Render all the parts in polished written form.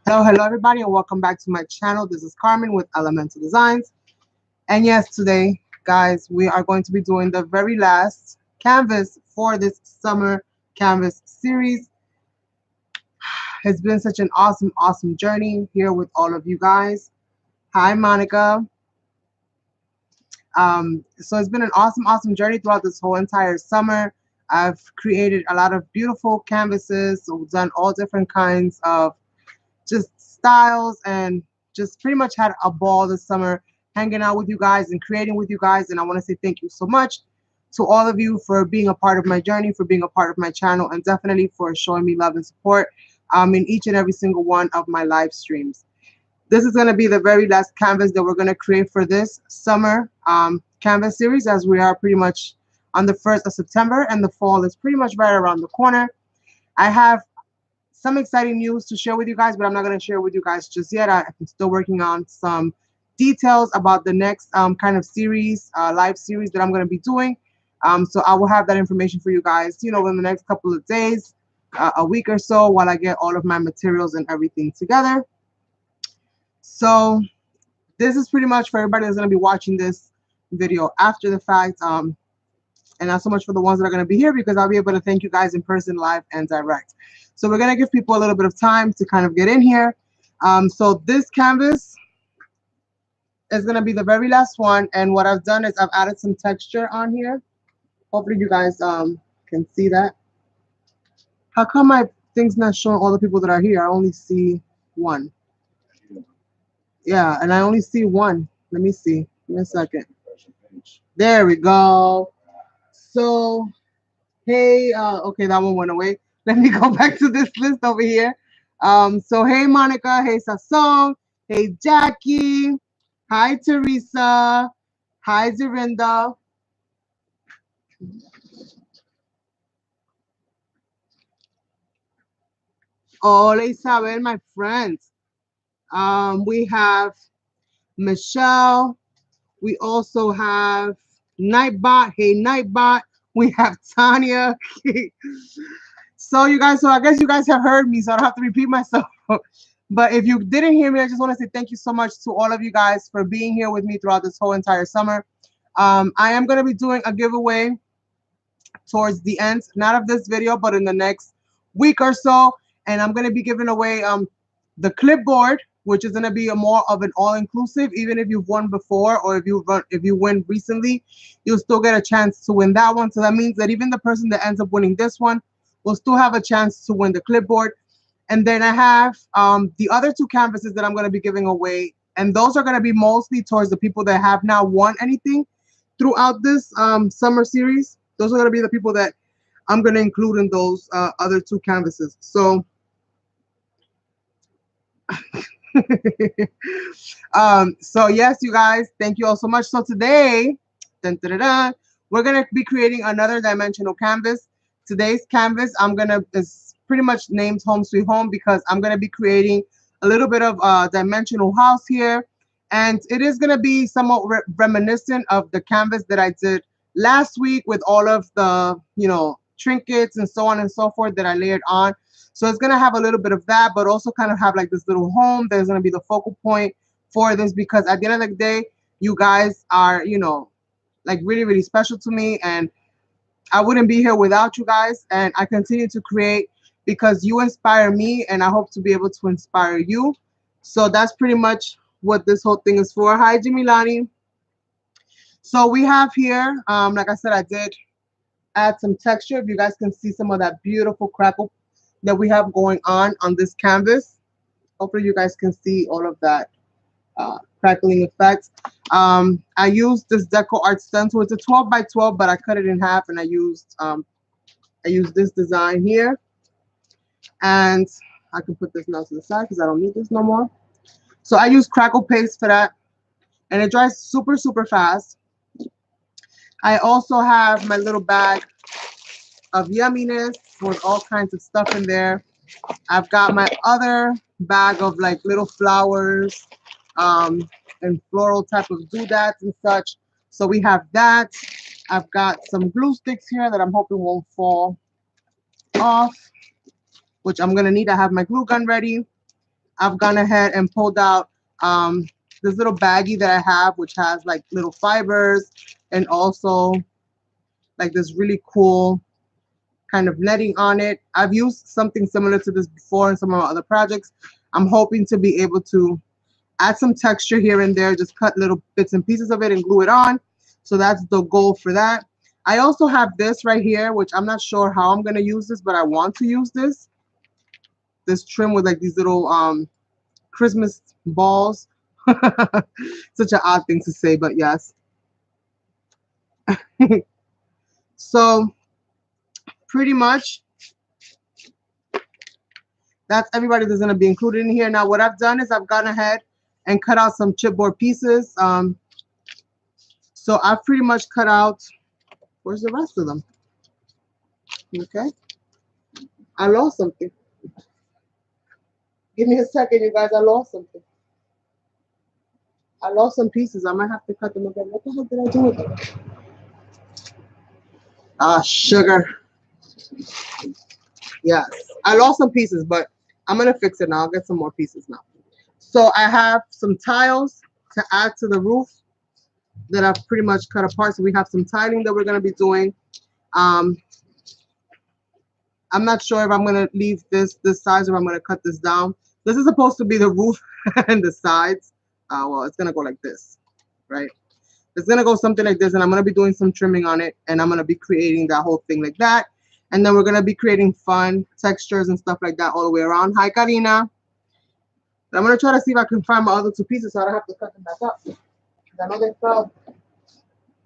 Hello everybody, and welcome back to my channel. This is Carmen with Elemental Designs. And yes, today, guys, we are going to be doing the very last canvas for this summer canvas series. It's been such an awesome journey here with all of you guys. Hi, Monica. So it's been an awesome journey throughout this whole entire summer. I've created a lot of beautiful canvases, so we've done all different kinds of just styles, and just pretty much had a ball this summer hanging out with you guys and creating with you guys. And I want to say thank you so much to all of you for being a part of my journey, for being a part of my channel, and definitely for showing me love and support in each and every single one of my live streams. This is going to be the very last canvas that we're going to create for this summer canvas series, as we are pretty much on the 1st of September and the fall is pretty much right around the corner. I have some exciting news to share with you guys, but I'm not going to share with you guys just yet. I'm still working on some details about the next kind of series, live series that I'm going to be doing. So I will have that information for you guys, in the next couple of days, a week or so, while I get all of my materials and everything together. So this is pretty much for everybody that's going to be watching this video after the fact. And not so much for the ones that are going to be here, because I'll be able to thank you guys in person, live, and direct. So we're going to give people a little bit of time to kind of get in here. So this canvas is going to be the very last one. And what I've done is I've added some texture on here. Hopefully you guys can see that. How come my thing's not showing all the people that are here? I only see one. Yeah, and I only see one. Let me see. Give me a second. There we go. So hey, okay, that one went away. Let me go back to this list over here. So hey, Monica. Hey, Sasong. Hey, Jackie. Hi, Teresa. Hi, Zorinda. Hola, Isabel, my friends. We have Michelle. We also have Nightbot. Hey, Nightbot. We have Tanya. So you guys, so I guess you guys have heard me, so I don't have to repeat myself. But if you didn't hear me, I just want to say thank you so much to all of you guys for being here with me throughout this whole entire summer. I am going to be doing a giveaway towards the end, not of this video, but in the next week or so. And I'm going to be giving away the clipboard, which is going to be a more of an all-inclusive. Even if you've won before, or if you win recently, you'll still get a chance to win that one. So that means that even the person that ends up winning this one will still have a chance to win the clipboard. And then I have the other two canvases that I'm going to be giving away. And those are going to be mostly towards the people that have not won anything throughout this summer series. Those are going to be the people that I'm going to include in those other two canvases. So, so yes, you guys, thank you all so much. So today, dun, dun, dun, dun, we're going to be creating another dimensional canvas. Today's canvas, is pretty much named Home Sweet Home, because I'm going to be creating a little bit of a dimensional house here. And it is going to be somewhat reminiscent of the canvas that I did last week, with all of the, trinkets and so on and so forth that I layered on. So it's going to have a little bit of that, but also kind of have like this little home that is going to be the focal point for this, because at the end of the day, you guys are, like really special to me, and I wouldn't be here without you guys. And I continue to create because you inspire me, and I hope to be able to inspire you. So that's pretty much what this whole thing is for. Hi, Jimmy Lani. So we have here, like I said, I did add some texture. If you guys can see some of that beautiful crackle that we have going on this canvas. Hopefully you guys can see all of that crackling effect. I used this Deco Art stencil. It's a 12 by 12, but I cut it in half, and I used this design here. And I can put this now to the side because I don't need this no more. So I use crackle paste for that, and it dries super fast. I also have my little bag of yumminess with all kinds of stuff in there. I've got my other bag of like little flowers and floral type of doodads and such. So we have that. I've got some glue sticks here that I'm hoping won't fall off, which I'm going to need. I have my glue gun ready. I've gone ahead and pulled out this little baggie that I have, which has like little fibers and also like this really cool kind of netting on it. I've used something similar to this before in some of my other projects. I'm hoping to be able to add some texture here and there, just cut little bits and pieces of it and glue it on. So that's the goal for that. I also have this right here, which I'm not sure how I'm going to use this, but I want to use this trim with like these little Christmas balls. Such an odd thing to say, but yes. So pretty much that's everybody that's going to be included in here. Now what I've done is I've gone ahead and cut out some chipboard pieces. So I've pretty much cut out, where's the rest of them? Okay, I lost something. Give me a second, you guys. I lost something. I lost some pieces. I might have to cut them again. What the heck did I do with them? Ah, sugar. Yes, I lost some pieces, but I'm gonna fix it now. I'll get some more pieces now. So I have some tiles to add to the roof that I've pretty much cut apart. So we have some tiling that we're gonna be doing. I'm not sure if I'm gonna leave this size or I'm gonna cut this down. This is supposed to be the roof and the sides. Well, it's gonna go like this, right? It's gonna go something like this, and I'm gonna be doing some trimming on it, and I'm gonna be creating that whole thing like that. And then we're gonna be creating fun textures and stuff like that all the way around. Hi, Karina. And I'm gonna try to see if I can find my other two pieces so I don't have to cut them back up. I know they fell.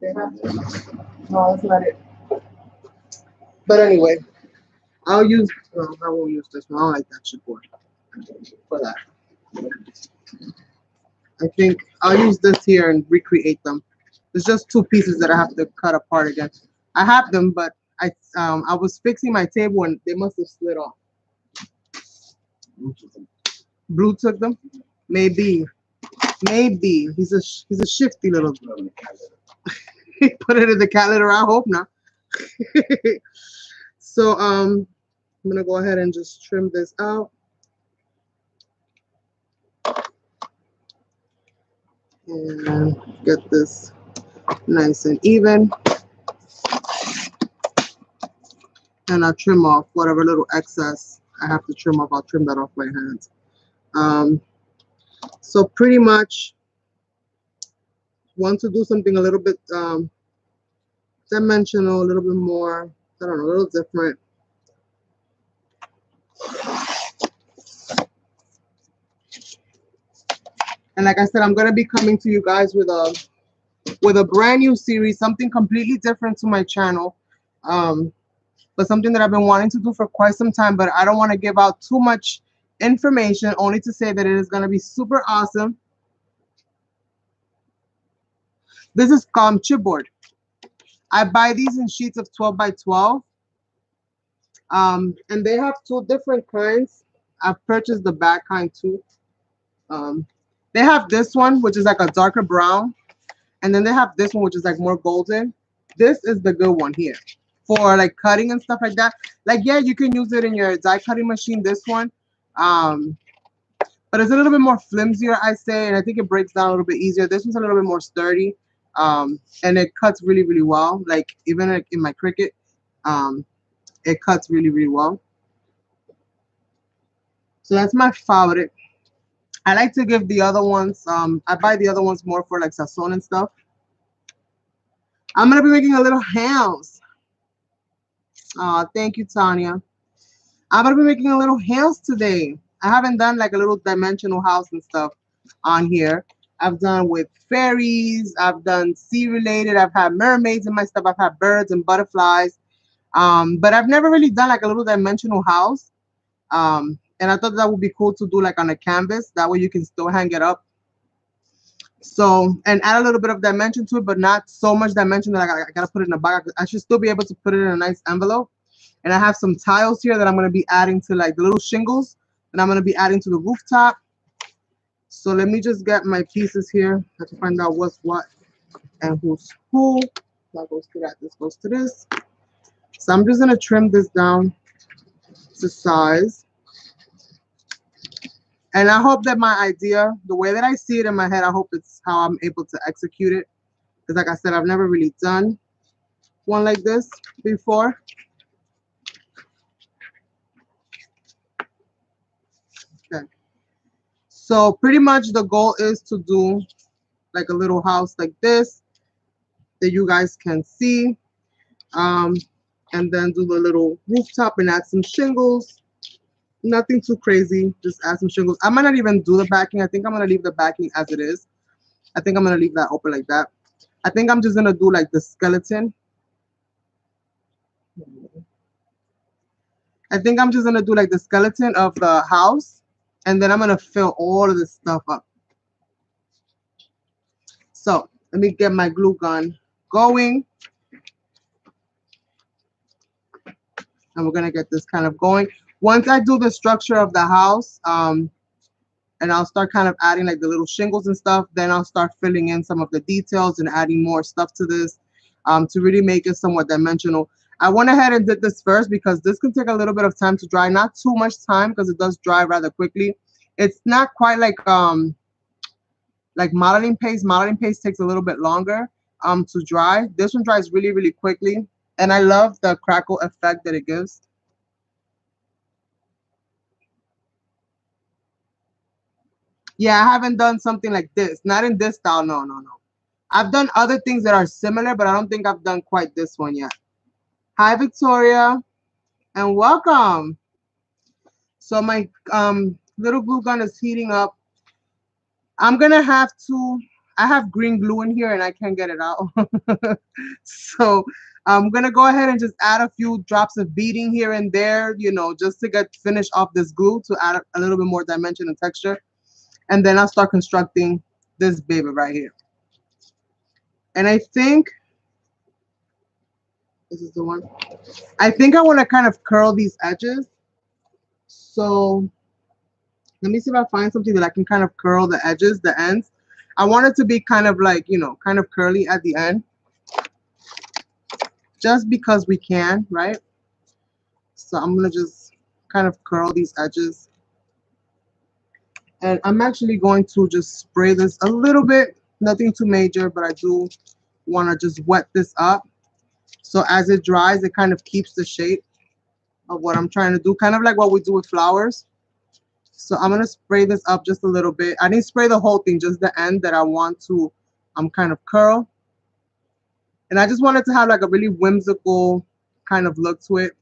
They have to. No, let's let it. But anyway, I'll use. Well, I won't use this one. I don't like that chipboard for that. I think I'll use this here and recreate them. There's just two pieces that I have to cut apart again. I have them, but I was fixing my table and they must have slid off. Blue took them? Maybe. Maybe. He's a shifty little. He put it in the cat litter. I hope not. So I'm gonna go ahead and just trim this out. And get this nice and even. And I'll trim off whatever little excess I have to trim off. I'll trim that off my hands. So pretty much want to do something a little bit dimensional, a little bit more, I don't know, a little different. And like I said, I'm going to be coming to you guys with a brand new series, something completely different to my channel. But something that I've been wanting to do for quite some time, but I don't want to give out too much information, only to say that it is going to be super awesome. This is chipboard. I buy these in sheets of 12 by 12. And they have two different kinds. I've purchased the back kind too. They have this one, which is like a darker brown. And then they have this one, which is like more golden. This is the good one here for like cutting and stuff like that. Like, yeah, you can use it in your die cutting machine, this one. But it's a little bit more flimsier, I say, and I think it breaks down a little bit easier. This one's a little bit more sturdy, and it cuts really, really well. Like, even like in my Cricut, it cuts really, really well. So that's my favorite. I like to give the other ones, I buy the other ones more for like sazon and stuff. I'm going to be making a little house. Thank you, Tanya. I'm going to be making a little house today. I haven't done like a little dimensional house and stuff on here. I've done with fairies. I've done sea related. I've had mermaids in my stuff. I've had birds and butterflies. But I've never really done like a little dimensional house. And I thought that would be cool to do like on a canvas. That way you can still hang it up. So, and add a little bit of dimension to it, but not so much dimension that I gotta put it in a bag. I should still be able to put it in a nice envelope. And I have some tiles here that I'm gonna be adding to like the little shingles, and I'm gonna be adding to the rooftop. So let me just get my pieces here. I have to find out what's what and who's who. That goes to that, this goes to this. So I'm just gonna trim this down to size. And I hope that my idea, the way that I see it in my head, I hope it's how I'm able to execute it. Because like I said, I've never really done one like this before. Okay. So pretty much the goal is to do like a little house like this that you guys can see. And then do the little rooftop and add some shingles. Nothing too crazy, just add some shingles. I might not even do the backing. I think I'm gonna leave the backing as it is. I think I'm gonna leave that open like that. I think I'm just gonna do like the skeleton. I think I'm just gonna do like the skeleton of the house, and then I'm gonna fill all of this stuff up. So let me get my glue gun going, and we're gonna get this kind of going. Once I do the structure of the house, and I'll start kind of adding like the little shingles and stuff, then I'll start filling in some of the details and adding more stuff to this, to really make it somewhat dimensional. I went ahead and did this first because this can take a little bit of time to dry. Not too much time because it does dry rather quickly. It's not quite like modeling paste. Modeling paste takes a little bit longer to dry. This one dries really, really quickly. And I love the crackle effect that it gives. Yeah, I haven't done something like this. Not in this style. No, no, no. I've done other things that are similar, but I don't think I've done quite this one yet. Hi, Victoria, and welcome. So my little glue gun is heating up. I'm gonna have to, I have green glue in here and I can't get it out. So I'm gonna go ahead and just add a few drops of beading here and there, you know, just to get finish off this glue to add a little bit more dimension and texture. And then I'll start constructing this baby right here. And I think this is the one. I think I want to kind of curl these edges. So let me see if I find something that I can kind of curl the edges, the ends. I want it to be kind of like, you know, kind of curly at the end. Just because we can, right? So I'm going to just kind of curl these edges. And I'm actually going to just spray this a little bit. Nothing too major, but I do want to just wet this up. So as it dries, it kind of keeps the shape of what I'm trying to do. Kind of like what we do with flowers. So I'm gonna spray this up just a little bit. I didn't spray the whole thing, just the end that I want to kind of curl. And I just wanted to have like a really whimsical kind of look to it.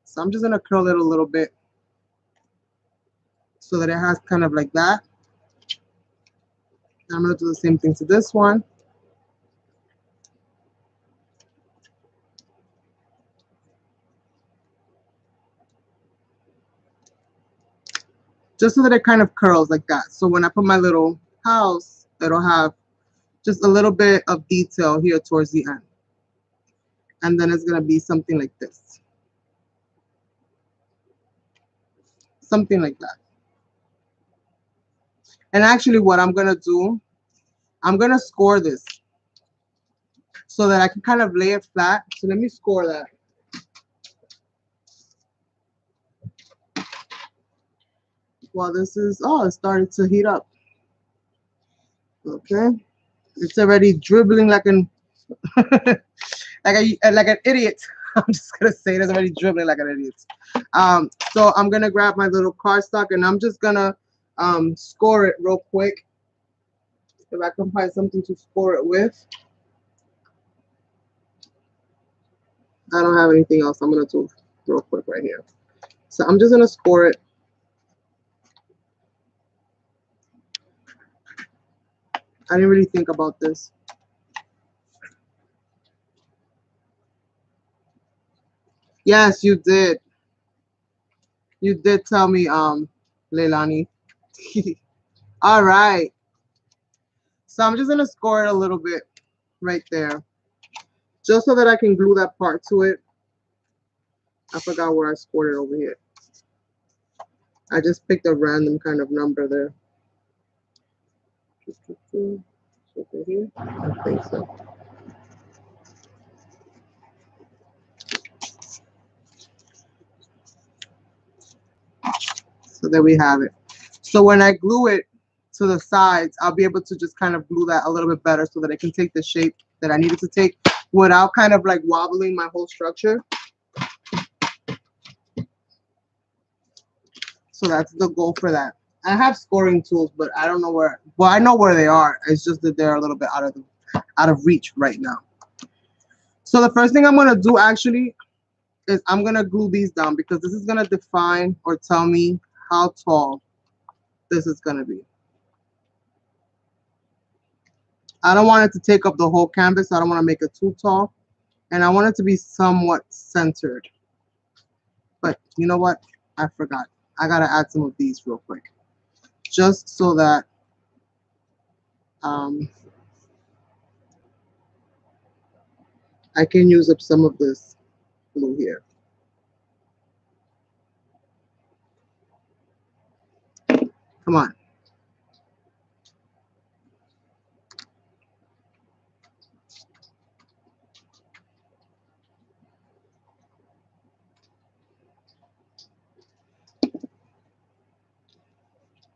So I'm just gonna curl it a little bit so that it has kind of like that. I'm gonna do the same thing to this one. Just so that it kind of curls like that. So when I put my little house, it'll have just a little bit of detail here towards the end. And then it's gonna be something like this. Something like that. And actually what I'm gonna do, I'm gonna score this so that I can kind of lay it flat. So let me score that. While this is, oh, it started to heat up. Okay. It's already dribbling like an like an idiot. I'm just gonna say it, it's already dribbling like an idiot. So I'm gonna grab my little cardstock and I'm just gonna score it real quick. If I can find something to score it with. I don't have anything else. I'm gonna do real quick right here. So I'm just gonna score it. I didn't really think about this. Yes, you did. You did tell me, Leilani. All right. So I'm just gonna score it a little bit right there, just so that I can glue that part to it. I forgot where I scored it over here. I just picked a random kind of number there. Over here? I think so. So there we have it. So when I glue it to the sides, I'll be able to just kind of glue that a little bit better so that it can take the shape that I need it to take without kind of like wobbling my whole structure. So that's the goal for that. I have scoring tools, but I don't know where. Well, I know where they are. It's just that they're a little bit out of reach right now. So the first thing I'm gonna do actually is I'm gonna glue these down because this is gonna define or tell me how tall this is gonna be. I don't want it to take up the whole canvas. I don't want to make it too tall, and I want it to be somewhat centered. But you know what? I forgot. I gotta add some of these real quick, just so that I can use up some of this glue here. Come on.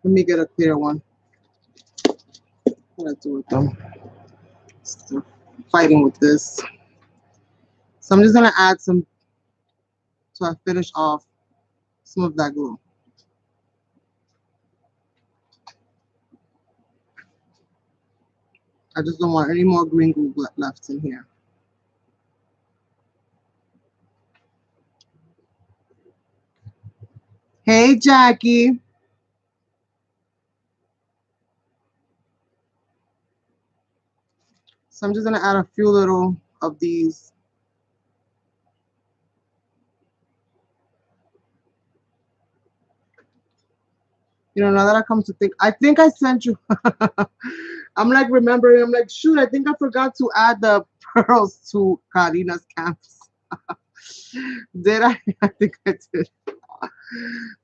Let me get a clear one. What do I do with them? Still fighting with this. So I'm just gonna add some so I finish off some of that glue. I just don't want any more green glue left in here. Hey, Jackie. So I'm just gonna add a few little of these. You know, now that I come to think I sent you. I'm like remembering. I'm like, shoot, I think I forgot to add the pearls to Karina's canvas. Did I? I think I did.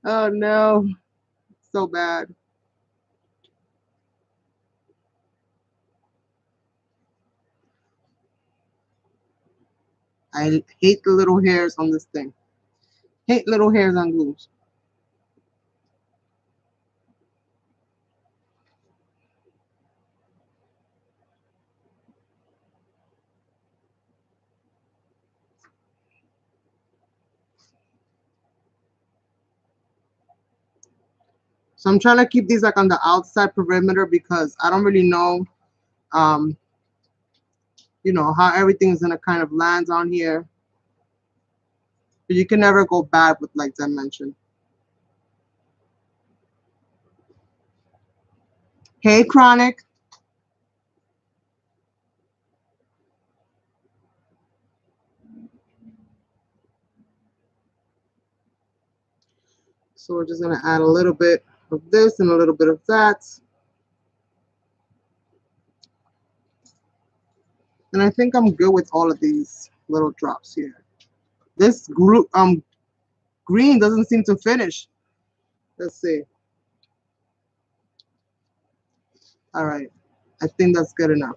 Oh no, so bad. I hate the little hairs on this thing. Hate little hairs on glues. So I'm trying to keep these like on the outside perimeter because I don't really know, um, you know, how everything's gonna kind of land on here. But you can never go bad with like dimension. Hey, Chronic. So we're just gonna add a little bit of this and a little bit of that. And I think I'm good with all of these little drops here. This green doesn't seem to finish. Let's see. All right. I think that's good enough.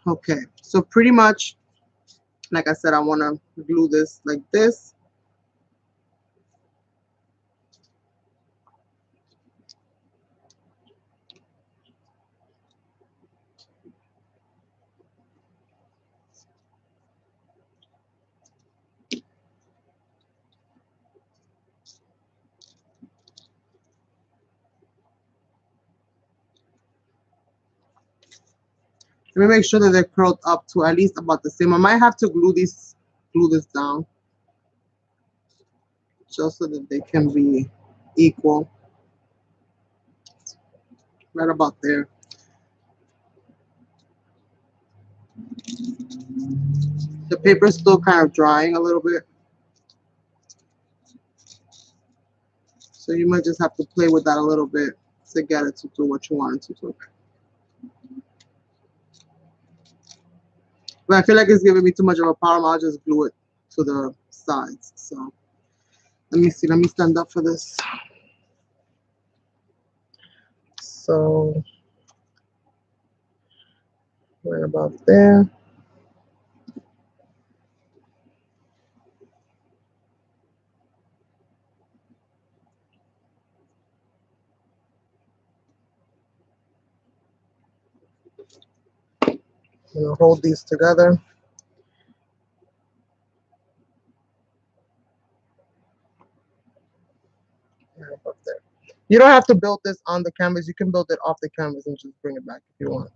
Okay. So pretty much, like I said, I want to glue this like this. Let me make sure that they're curled up to at least about the same. I might have to glue this down just so that they can be equal. Right about there. The paper's still kind of drying a little bit. So you might just have to play with that a little bit to get it to do what you want it to do. But I feel like it's giving me too much of a problem. I'll just glue it to the sides. So let me see. Let me stand up for this. So right about there. I'm gonna hold these together. Right above there. You don't have to build this on the canvas. You can build it off the canvas and just bring it back if you want.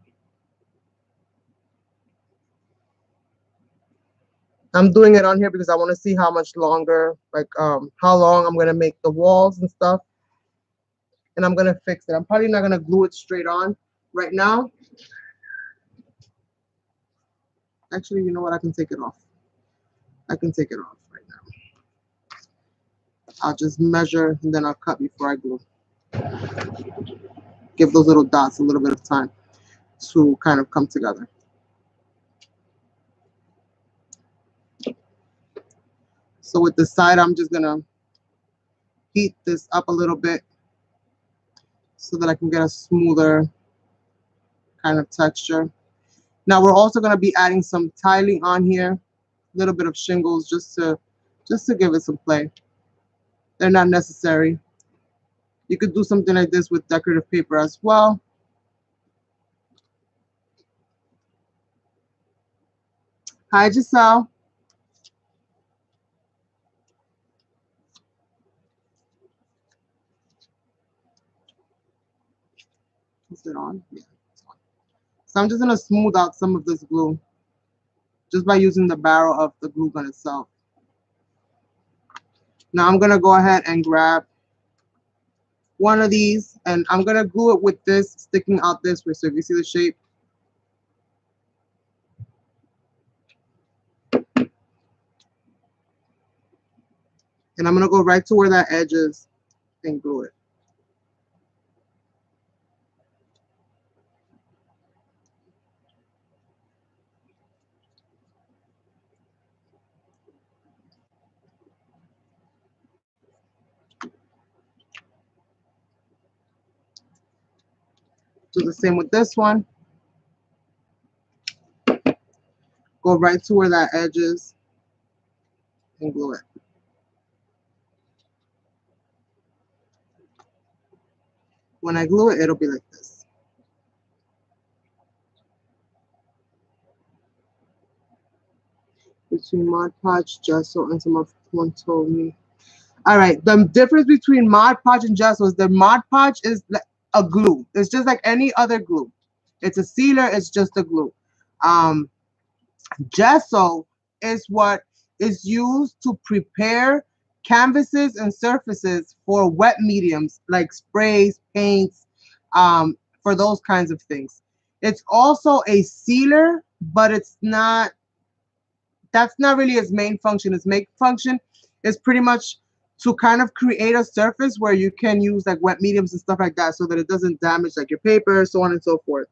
I'm doing it on here because I want to see how much longer, like how long I'm gonna make the walls and stuff. And I'm gonna fix it. I'm probably not gonna glue it straight on right now. Actually, you know what? I can take it off. I can take it off right now. I'll just measure and then I'll cut before I glue. Give those little dots a little bit of time to kind of come together. So with the side, I'm just gonna heat this up a little bit so that I can get a smoother kind of texture. Now we're also gonna be adding some tiling on here, a little bit of shingles just to give it some play. They're not necessary. You could do something like this with decorative paper as well. Hi, Giselle. Is it on? Yeah, it's on. So I'm just gonna smooth out some of this glue just by using the barrel of the glue gun itself. Now I'm gonna go ahead and grab one of these and I'm gonna glue it with this sticking out this way. So if you see the shape, and I'm gonna go right to where that edge is and glue it. Do the same with this one. Go right to where that edge is and glue it. When I glue it, it'll be like this. Between Mod Podge, gesso, and someone told me. All right, the difference between Mod Podge and gesso is the Mod Podge is a glue. It's just like any other glue. It's a sealer, it's just a glue. Gesso is what is used to prepare canvases and surfaces for wet mediums like sprays, paints, for those kinds of things. It's also a sealer, but it's not, that's not really its main function. Its main function is pretty much to kind of create a surface where you can use like wet mediums and stuff like that so that it doesn't damage like your paper, so on and so forth.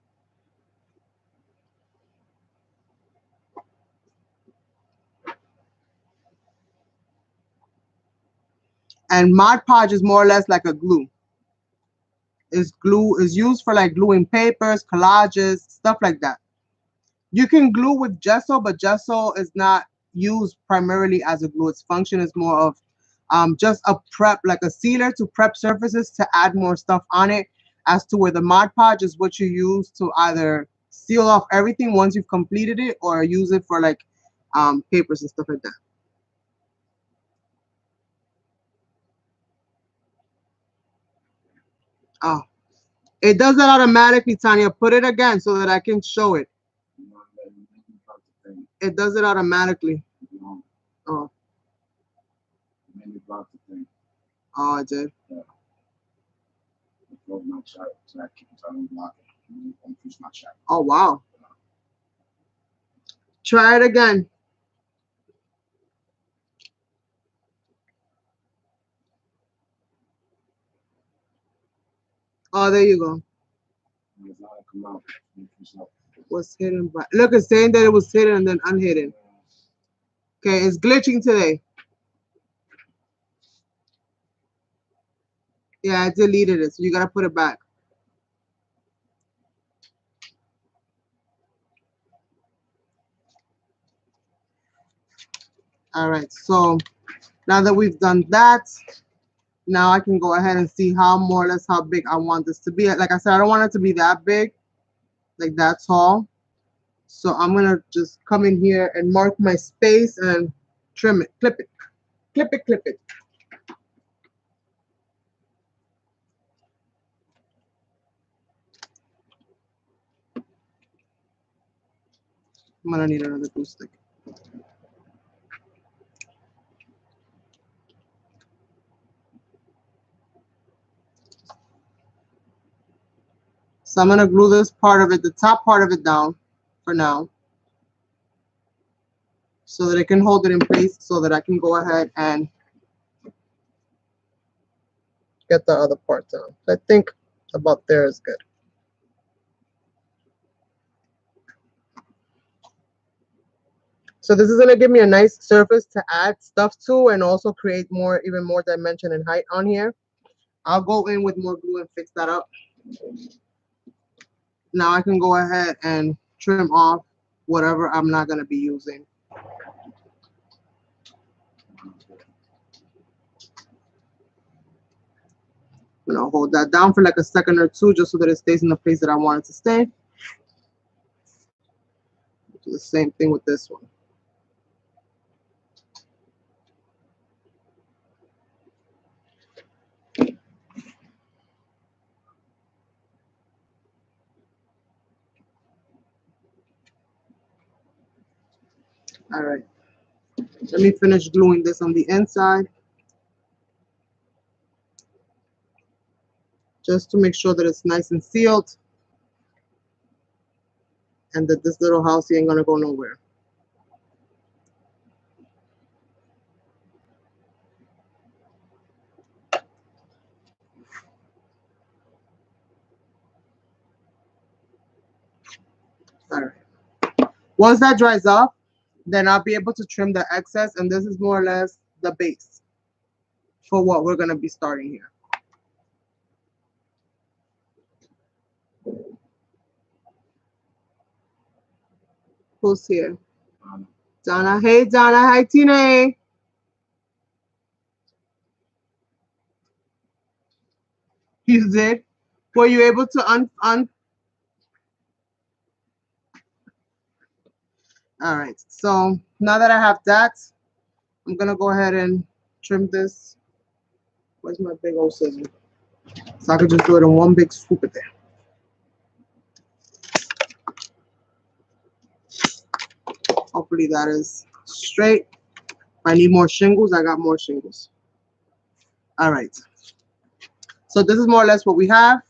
And Mod Podge is more or less like a glue. Glue is used for like gluing papers, collages, stuff like that. You can glue with gesso, but gesso is not used primarily as a glue. Its function is more of just a prep, like a sealer to prep surfaces to add more stuff on it, as to where the Mod Podge is what you use to either seal off everything once you've completed it or use it for like papers and stuff like that. Oh, it does that automatically, Tanya. Put it again so that I can show it. It does it automatically. Oh. Oh, I did. Oh, wow. Try it again. Oh, there you go. Was hidden by, look, it's saying that it was hidden and then unhidden. Okay, it's glitching today. Yeah, I deleted it, so you gotta put it back. All right, so now that we've done that, now I can go ahead and see how more or less how big I want this to be. Like I said, I don't want it to be that big, like that tall. So I'm gonna just come in here and mark my space and trim it, clip it, clip it, clip it. I'm gonna need another glue stick. So I'm gonna glue this part of it, the top part of it down for now, so that it can hold it in place so that I can go ahead and get the other part down. I think about there is good. So this is gonna give me a nice surface to add stuff to and also create more, even more dimension and height on here. I'll go in with more glue and fix that up. Now I can go ahead and trim off whatever I'm not gonna be using. I'm gonna hold that down for like a second or two just so that it stays in the place that I want it to stay. Do the same thing with this one. All right, let me finish gluing this on the inside just to make sure that it's nice and sealed and that this little house ain't gonna go nowhere. All right, once that dries off, then I'll be able to trim the excess, and this is more or less the base for what we're gonna be starting here. Who's here? Donna. Hey, Donna. Hi, Tina. You did? Were you able to un? All right. So now that I have that, I'm gonna go ahead and trim this. Where's my big old scissors? So I could just do it in one big swoop it there. Hopefully that is straight. If I need more shingles, I got more shingles. All right. So this is more or less what we have.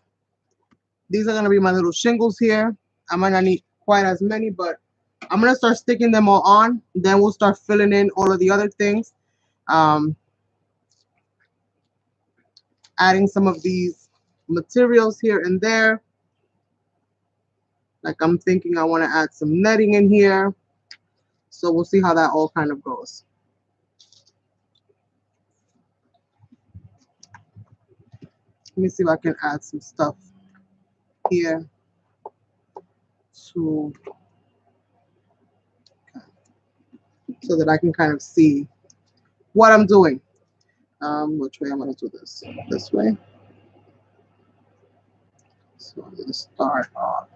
These are gonna be my little shingles here. I might not need quite as many, but I'm gonna start sticking them all on. Then we'll start filling in all of the other things. Um, Adding some of these materials here and there. Like I'm thinking I want to add some netting in here. So we'll see how that all kind of goes. Let me see if I can add some stuff here to so that I can kind of see what I'm doing. Which way I'm going to do this? This way. So I'm going to start off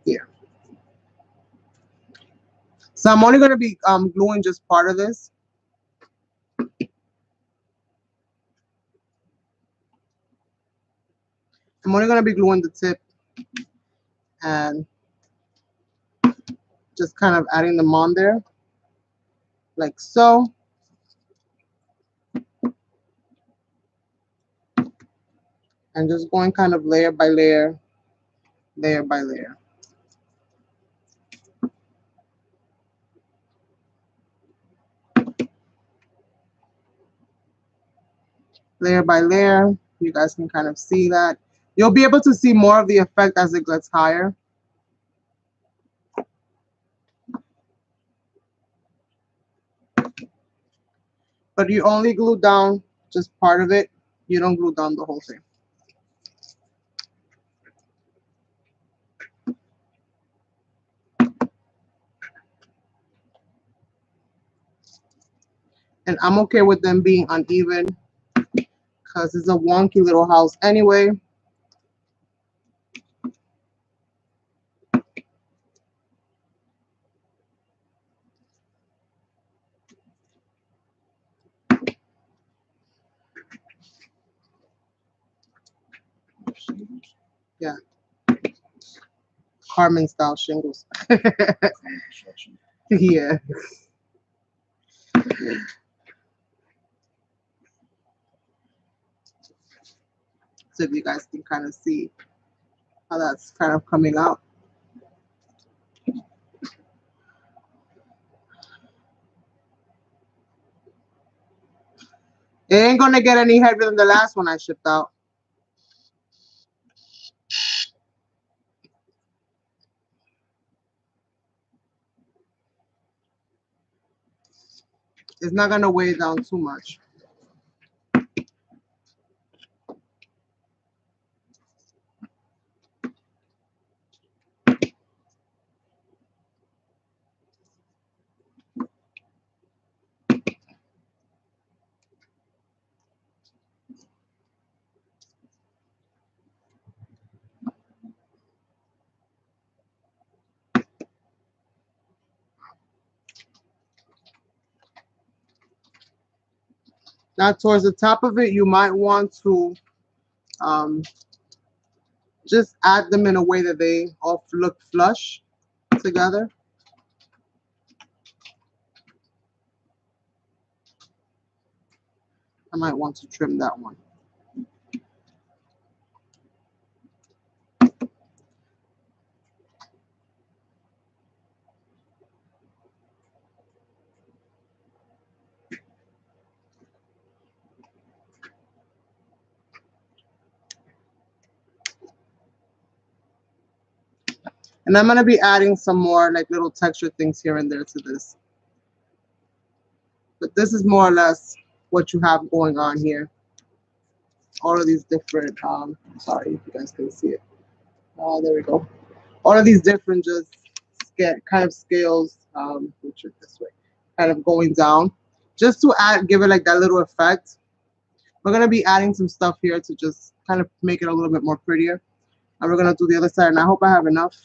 here. So I'm only going to be gluing just part of this. I'm only going to be gluing the tip and just kind of adding them on there like so. And just going kind of layer by layer, layer by layer. Layer by layer, you guys can kind of see that. You'll be able to see more of the effect as it gets higher. But you only glue down just part of it. You don't glue down the whole thing. And I'm okay with them being uneven because it's a wonky little house anyway. Yeah, Carmen style shingles. Yeah. So if you guys can kind of see how that's kind of coming out. It ain't gonna get any heavier than the last one I shipped out. It's not gonna weigh it down too much. Now towards the top of it, you might want to um, just add them in a way that they all look flush together. I might want to trim that one. And I'm gonna be adding some more like little texture things here and there to this. But this is more or less what you have going on here. All of these different, sorry if you guys can see it. Oh, there we go. All of these different just get kind of scales, which are this way, kind of going down, just to add, give it like that little effect. We're gonna be adding some stuff here to just kind of make it a little bit more prettier. And we're gonna do the other side, and I hope I have enough.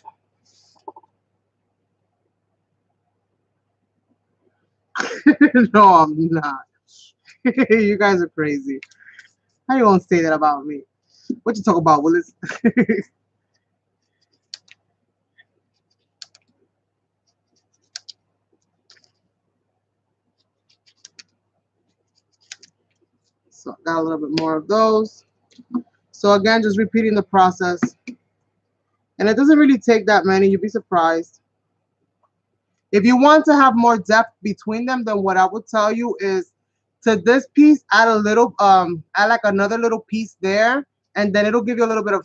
No, I'm not. You guys are crazy. How you gonna say that about me? What you talk about, Willis? So I got a little bit more of those. So again, just repeating the process. And it doesn't really take that many. You'd be surprised. If you want to have more depth between them, then what I would tell you is to this piece, add a little, add like another little piece there, and then it'll give you a little bit of,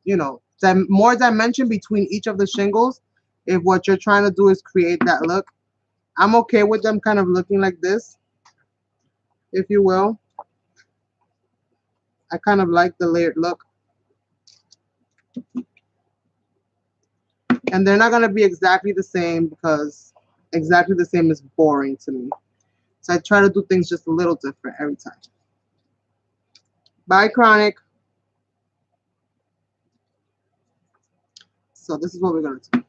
you know, more dimension between each of the shingles. If what you're trying to do is create that look, I'm okay with them kind of looking like this, if you will. I kind of like the layered look. And they're not going to be exactly the same because exactly the same is boring to me. So I try to do things just a little different every time. Bye, Chronic. So this is what we're going to do.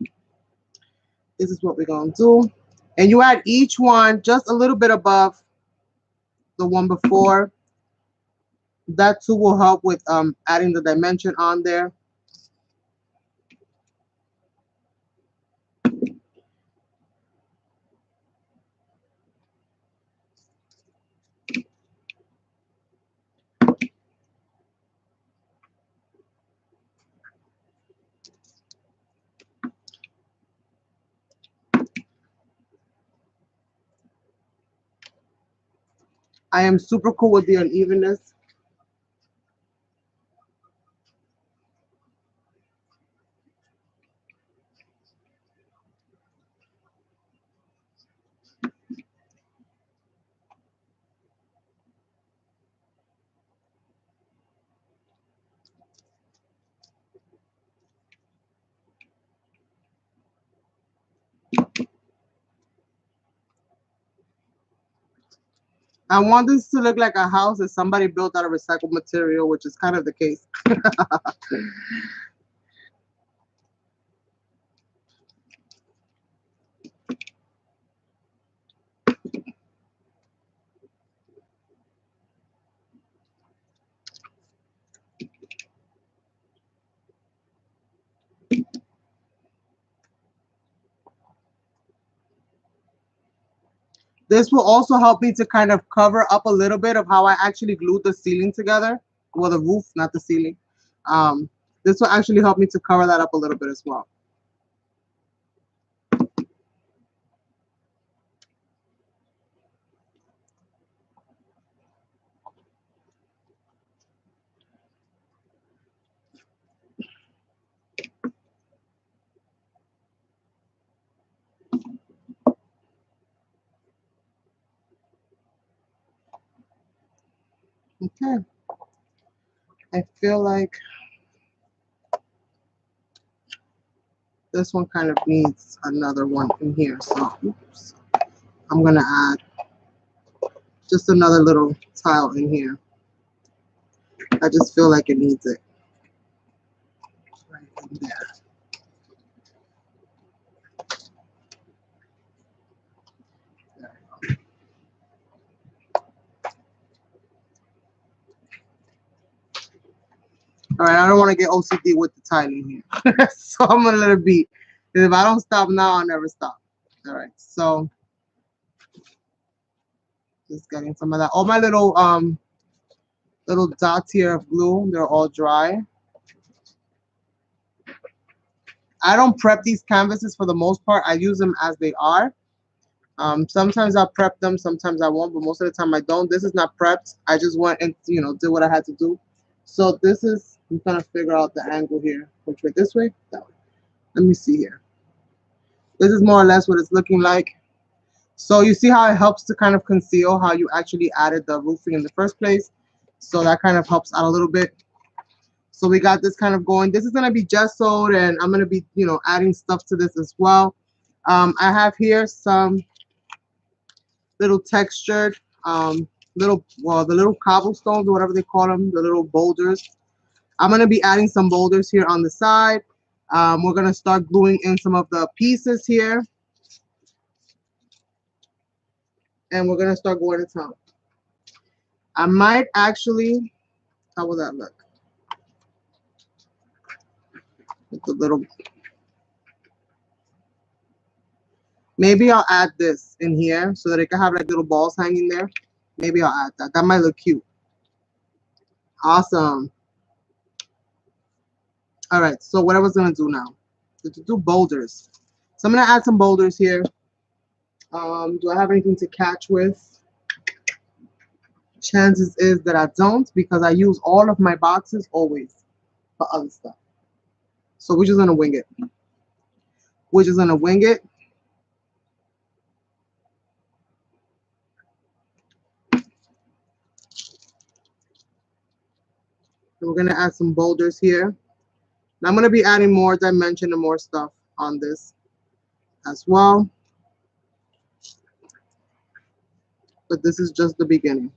This is what we're going to do. And you add each one just a little bit above the one before. That too will help with adding the dimension on there. I am super cool with the unevenness. I want this to look like a house that somebody built out of recycled material, which is kind of the case. This will also help me to kind of cover up a little bit of how I actually glued the ceiling together. Well, the roof, not the ceiling. This will actually help me to cover that up a little bit as well. Okay. I feel like this one kind of needs another one in here. So oops, I'm going to add just another little tile in here. I just feel like it needs it right in there. All right, I don't want to get OCD with the tiling here. So I'm going to let it be. Because if I don't stop now, I'll never stop. All right, so just getting some of that. All my little dots here of glue, they're all dry. I don't prep these canvases for the most part. I use them as they are. Sometimes I'll prep them, sometimes I won't, but most of the time I don't. This is not prepped. I just went and, you know, did what I had to do. So this is, I'm trying to figure out the angle here. Which way? This way? That way. Let me see here. This is more or less what it's looking like. So you see how it helps to kind of conceal how you actually added the roofing in the first place. So that kind of helps out a little bit. So we got this kind of going. This is going to be gessoed, and I'm going to be, you know, adding stuff to this as well. I have here some little textured, the little cobblestones or whatever they call them, the little boulders. I'm going to be adding some boulders here on the side. We're going to start gluing in some of the pieces here. And we're going to start going to town. I might actually, how will that look? With the little, maybe I'll add this in here so that it can have like little balls hanging there. Maybe I'll add that. That might look cute. Awesome. All right, so what I was going to do now is to do boulders. So I'm going to add some boulders here. Do I have anything to catch with? Chances is that I don't, because I use all of my boxes always for other stuff. So we're just going to wing it. We're just going to wing it. And we're going to add some boulders here. Now I'm going to be adding more dimension and more stuff on this as well. But this is just the beginning.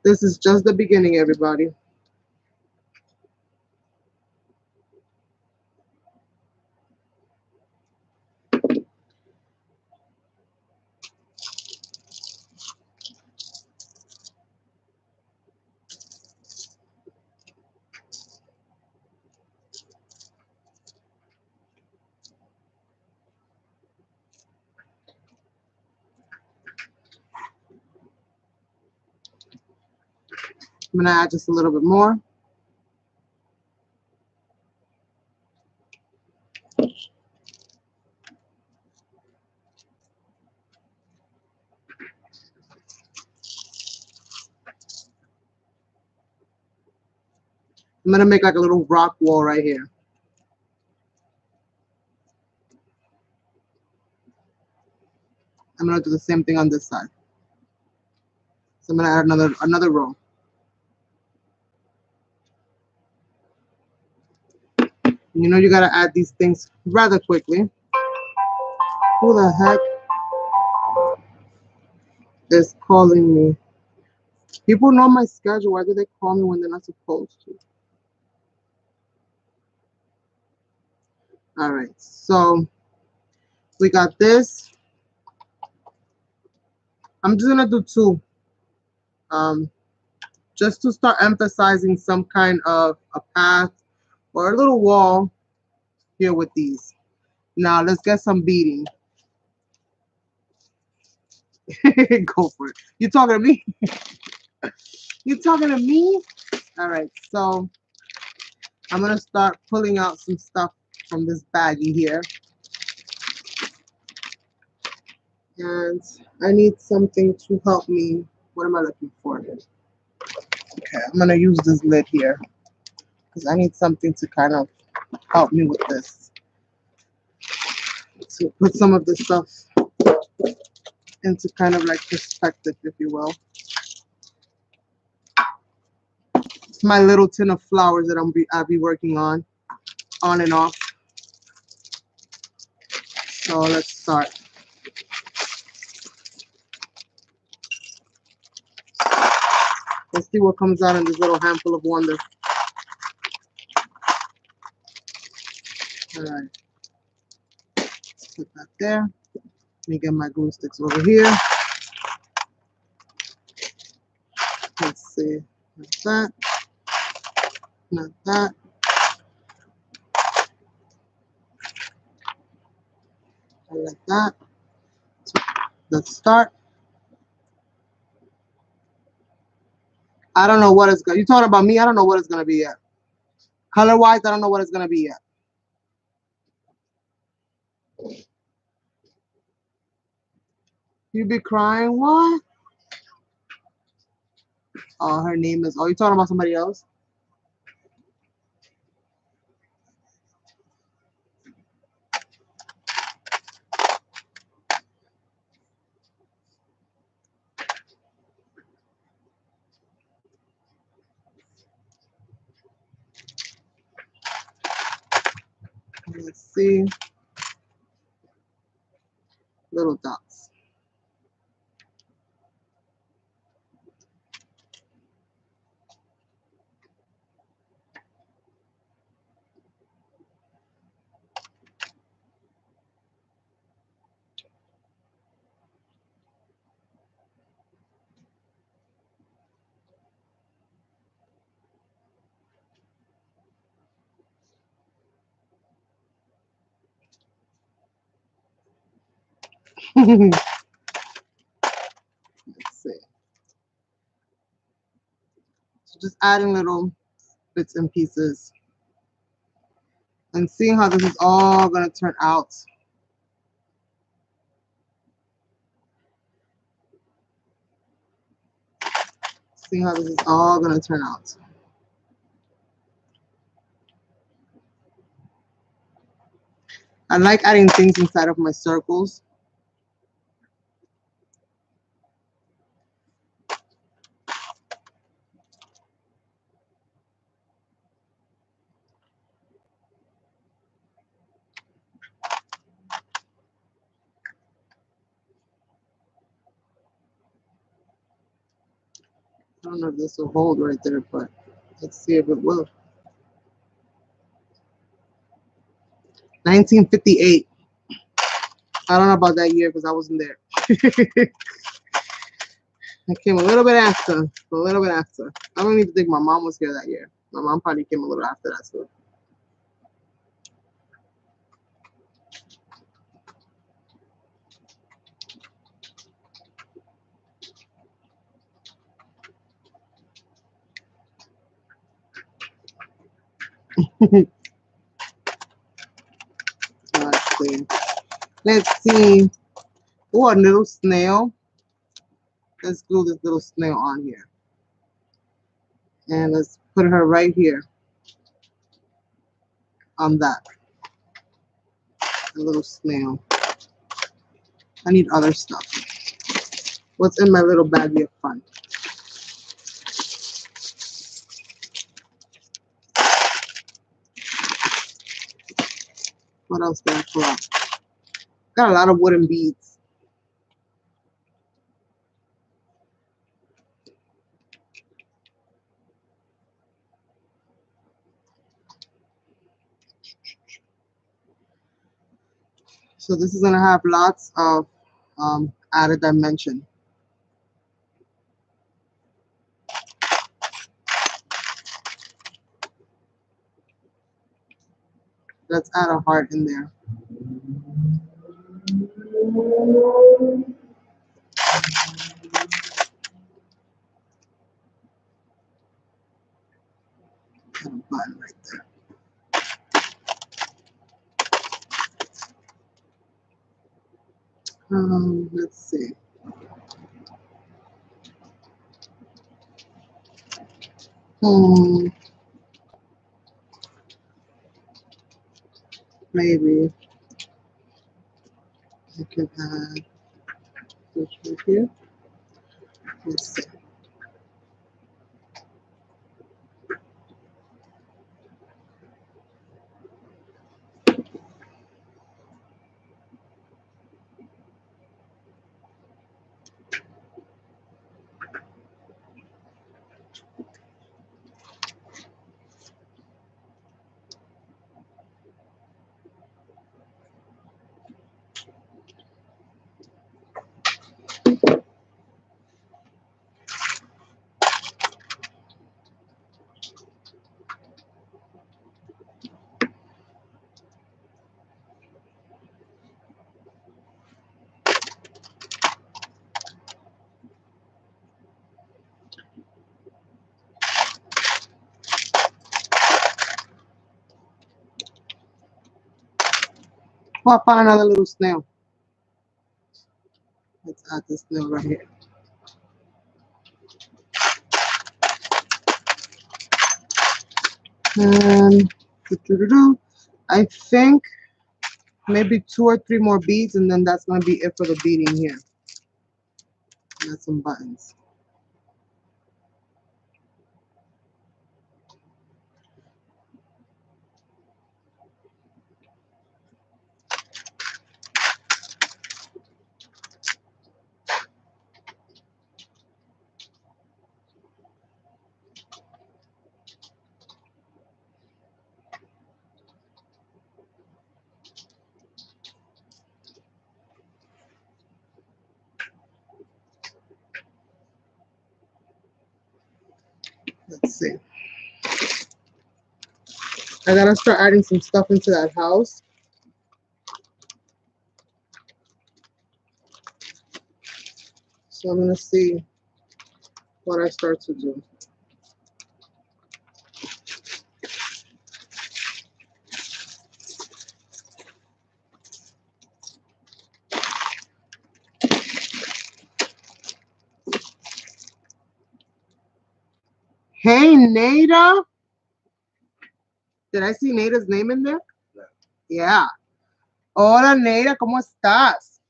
This is just the beginning, everybody. I'm going to add just a little bit more. I'm going to make like a little rock wall right here. I'm going to do the same thing on this side. So I'm going to add another row. You know you got to add these things rather quickly. Who the heck is calling me? People know my schedule. Why do they call me when they're not supposed to? All right, so we got this. I'm just gonna do two, just to start emphasizing some kind of a path or a little wall here with these. Now let's get some beading. Go for it. You talking to me? You talking to me? All right, so I'm gonna start pulling out some stuff from this baggie here. And I need something to help me. What am I looking for? Okay, I'm gonna use this lid here because I need something to kind of help me with this. To put some of this stuff into kind of like perspective, if you will. It's my little tin of flowers that I'll be working on and off. So let's start. Let's see what comes out in this little handful of wonder. All right, put that there. Let me get my glue sticks over here. Let's see, like that, not that. I like that. So let's start. I don't know what it's gonna. You talking about me? I don't know what it's gonna be yet. Color wise, I don't know what it's gonna be yet. You be crying? What? Oh, her name is. Oh, you talking about somebody else? Let's see. Little dots. Let's see. So just adding little bits and pieces and seeing how this is all gonna turn out. Seeing how this is all gonna turn out. I like adding things inside of my circles. I don't know if this will hold right there, but let's see if it will. 1958. I don't know about that year because I wasn't there. I came a little bit after. A little bit after. I don't even think my mom was here that year. My mom probably came a little after that too. Let's see. Let's see. Oh, a little snail. Let's glue this little snail on here. And let's put her right here on that. A little snail. I need other stuff. What's in my little baggie of fun? What else did I pull out? Got a lot of wooden beads. So this is gonna have lots of added dimension. Let's add a heart in there. Add a button right there. Let's see. Maybe I can add this right here. Let's see. Oh, I found another little snail. Let's add this snail right here. And I think maybe 2 or 3 more beads, and then that's going to be it for the beading here. Add some buttons. Let's see. I gotta start adding some stuff into that house. So I'm gonna see what I start to do. Hey, Nada. Did I see Nada's name in there? Yeah. Hola, Nada. ¿Cómo estás?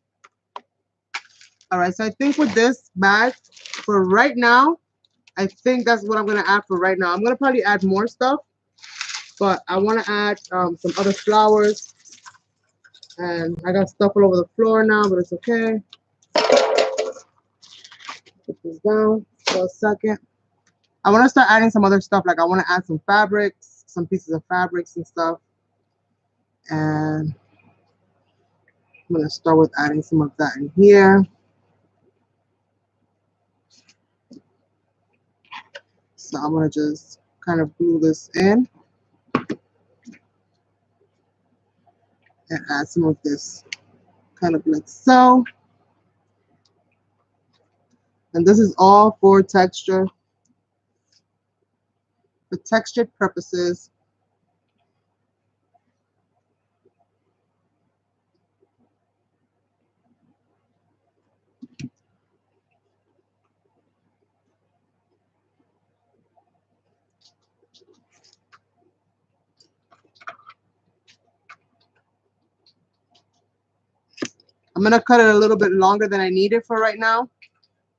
All right. So I think with this bag, for right now, I think that's what I'm going to add for right now. I'm going to probably add more stuff, but I want to add some other flowers. And I got stuff all over the floor now, but it's okay. Put this down for a second. I want to start adding some other stuff. Like I want to add some fabrics, some pieces of fabrics and stuff. And I'm going to start with adding some of that in here. So I'm going to just kind of glue this in and add some of this kind of like so. And this is all for texture, for textured purposes. I'm going to cut it a little bit longer than I need it for right now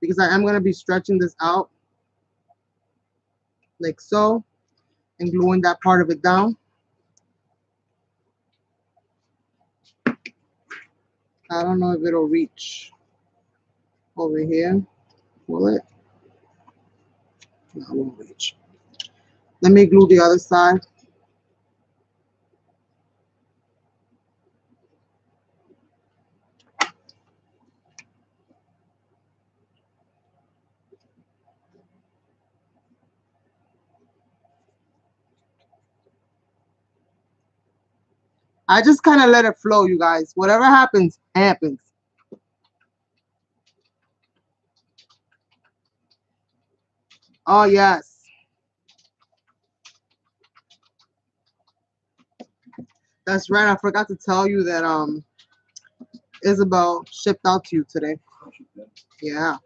because I am going to be stretching this out like so and gluing that part of it down. I don't know if it'll reach over here. Will it? No, it won't reach. Let me glue the other side. I just kind of let it flow, you guys. Whatever happens, happens. Oh, yes. That's right. I forgot to tell you that Isabel shipped out to you today. Yeah.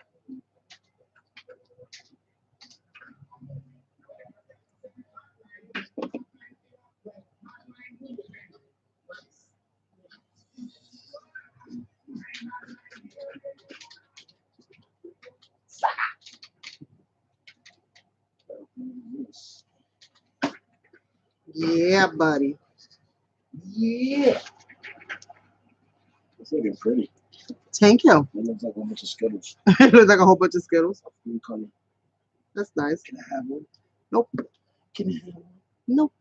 Yeah, buddy. Yeah. It's looking pretty. Thank you. It looks like a bunch of Skittles. It looks like a whole bunch of Skittles. Blue color. That's nice. Can I have one? Nope. Can I have one? Nope.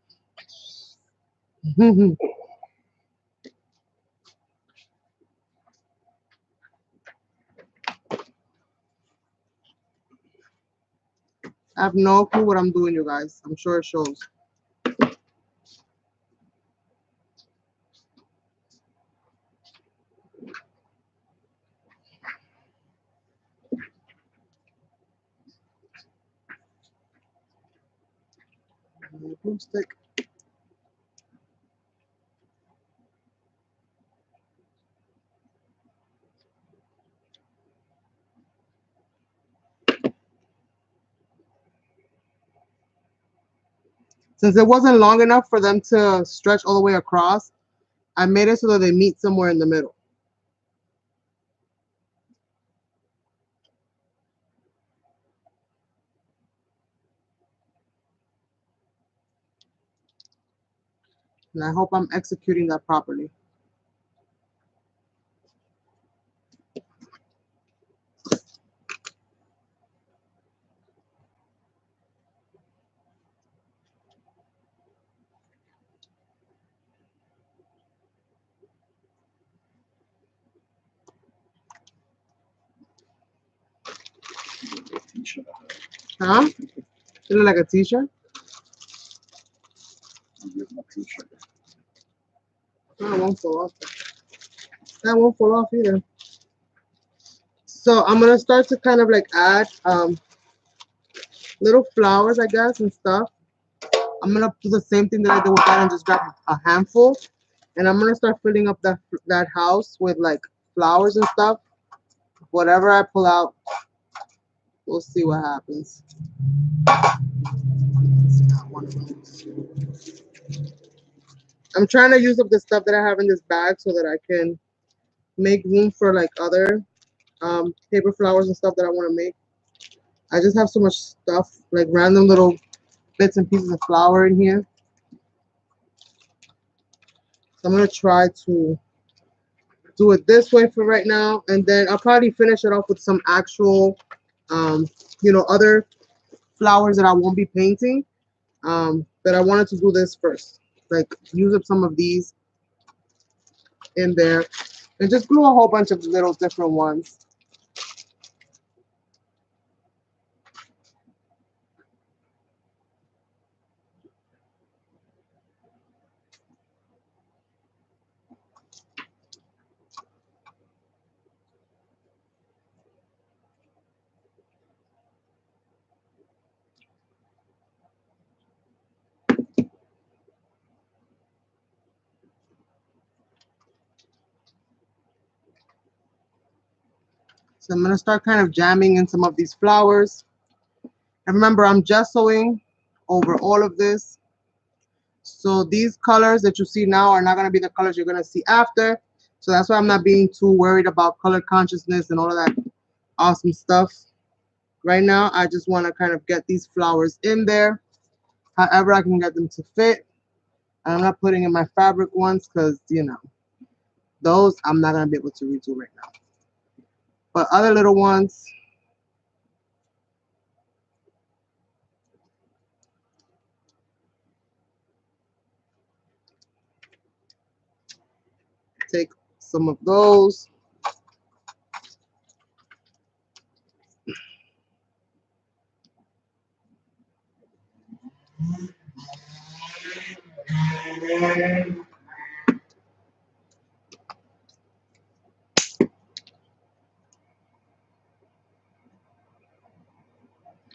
I have no clue what I'm doing, you guys. I'm sure it shows. Broomstick. Since it wasn't long enough for them to stretch all the way across, I made it so that they meet somewhere in the middle. And I hope I'm executing that properly. T-shirt. Huh? It look like a t-shirt? I'm getting my T-shirt. That won't fall off. That won't fall off either. So I'm gonna start to kind of like add little flowers, I guess, and stuff. I'm gonna do the same thing that I did with that and just grab a handful. And I'm gonna start filling up that house with like flowers and stuff. Whatever I pull out, we'll see what happens. I'm trying to use up the stuff that I have in this bag so that I can make room for like other paper flowers and stuff that I want to make. I just have so much stuff, like random little bits and pieces of flour in here. So I'm gonna try to do it this way for right now, and then I'll probably finish it off with some actual, um, other flowers that I won't be painting. But I wanted to do this first, like use up some of these in there, and just glue a whole bunch of little different ones. So I'm gonna start kind of jamming in some of these flowers. And remember, I'm gessoing over all of this. So these colors that you see now are not gonna be the colors you're gonna see after. So that's why I'm not being too worried about color consciousness and all of that awesome stuff. Right now, I just wanna kind of get these flowers in there, however I can get them to fit. I'm not putting in my fabric ones because, those I'm not gonna be able to redo right now. But other little ones, take some of those.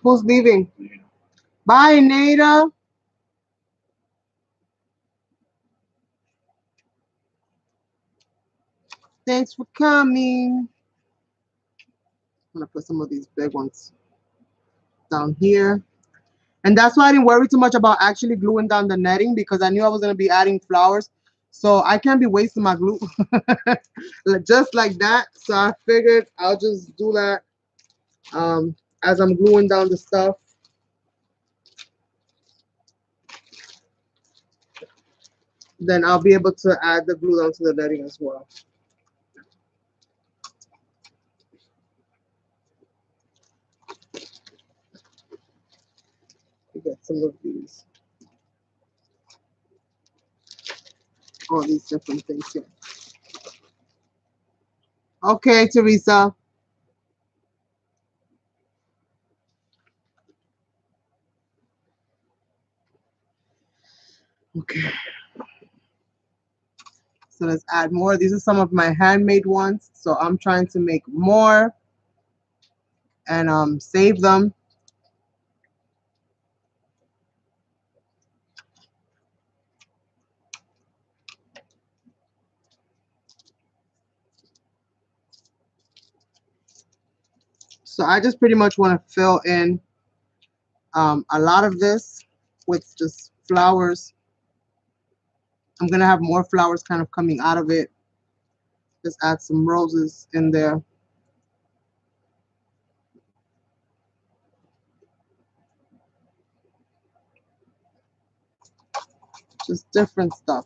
Who's leaving? Bye, Nada. Thanks for coming. I'm gonna put some of these big ones down here. And that's why I didn't worry too much about actually gluing down the netting, because I knew I was gonna be adding flowers. So I can't be wasting my glue just like that. So I figured I'll just do that as I'm gluing down the stuff. Then I'll be able to add the glue down to the netting as well. Get some of these, all these different things here. Okay, Teresa. Okay. So let's add more. These are some of my handmade ones. So I'm trying to make more and save them. So I just pretty much want to fill in a lot of this with just flowers. I'm gonna have more flowers kind of coming out of it. Just add some roses in there. Just different stuff.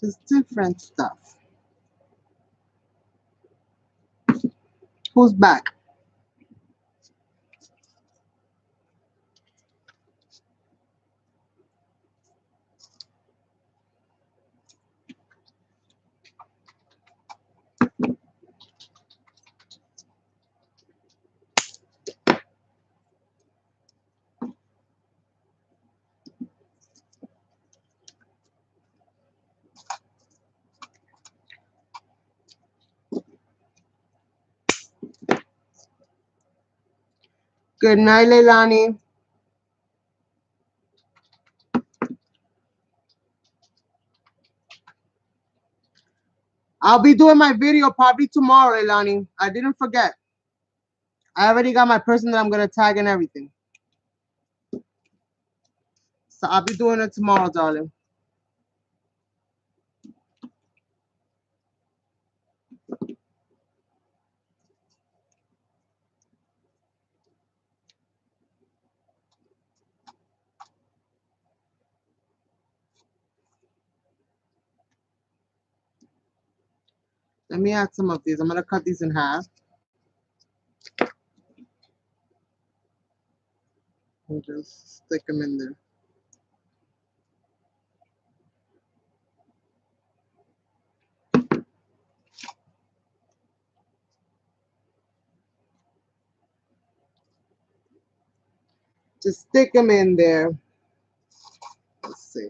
Just different stuff. Who's back? Good night, Leilani. I'll be doing my video probably tomorrow, Leilani. I didn't forget. I already got my person that I'm gonna tag and everything. So I'll be doing it tomorrow, darling. Let me add some of these. I'm gonna cut these in half. And just stick them in there. Just stick them in there. Let's see.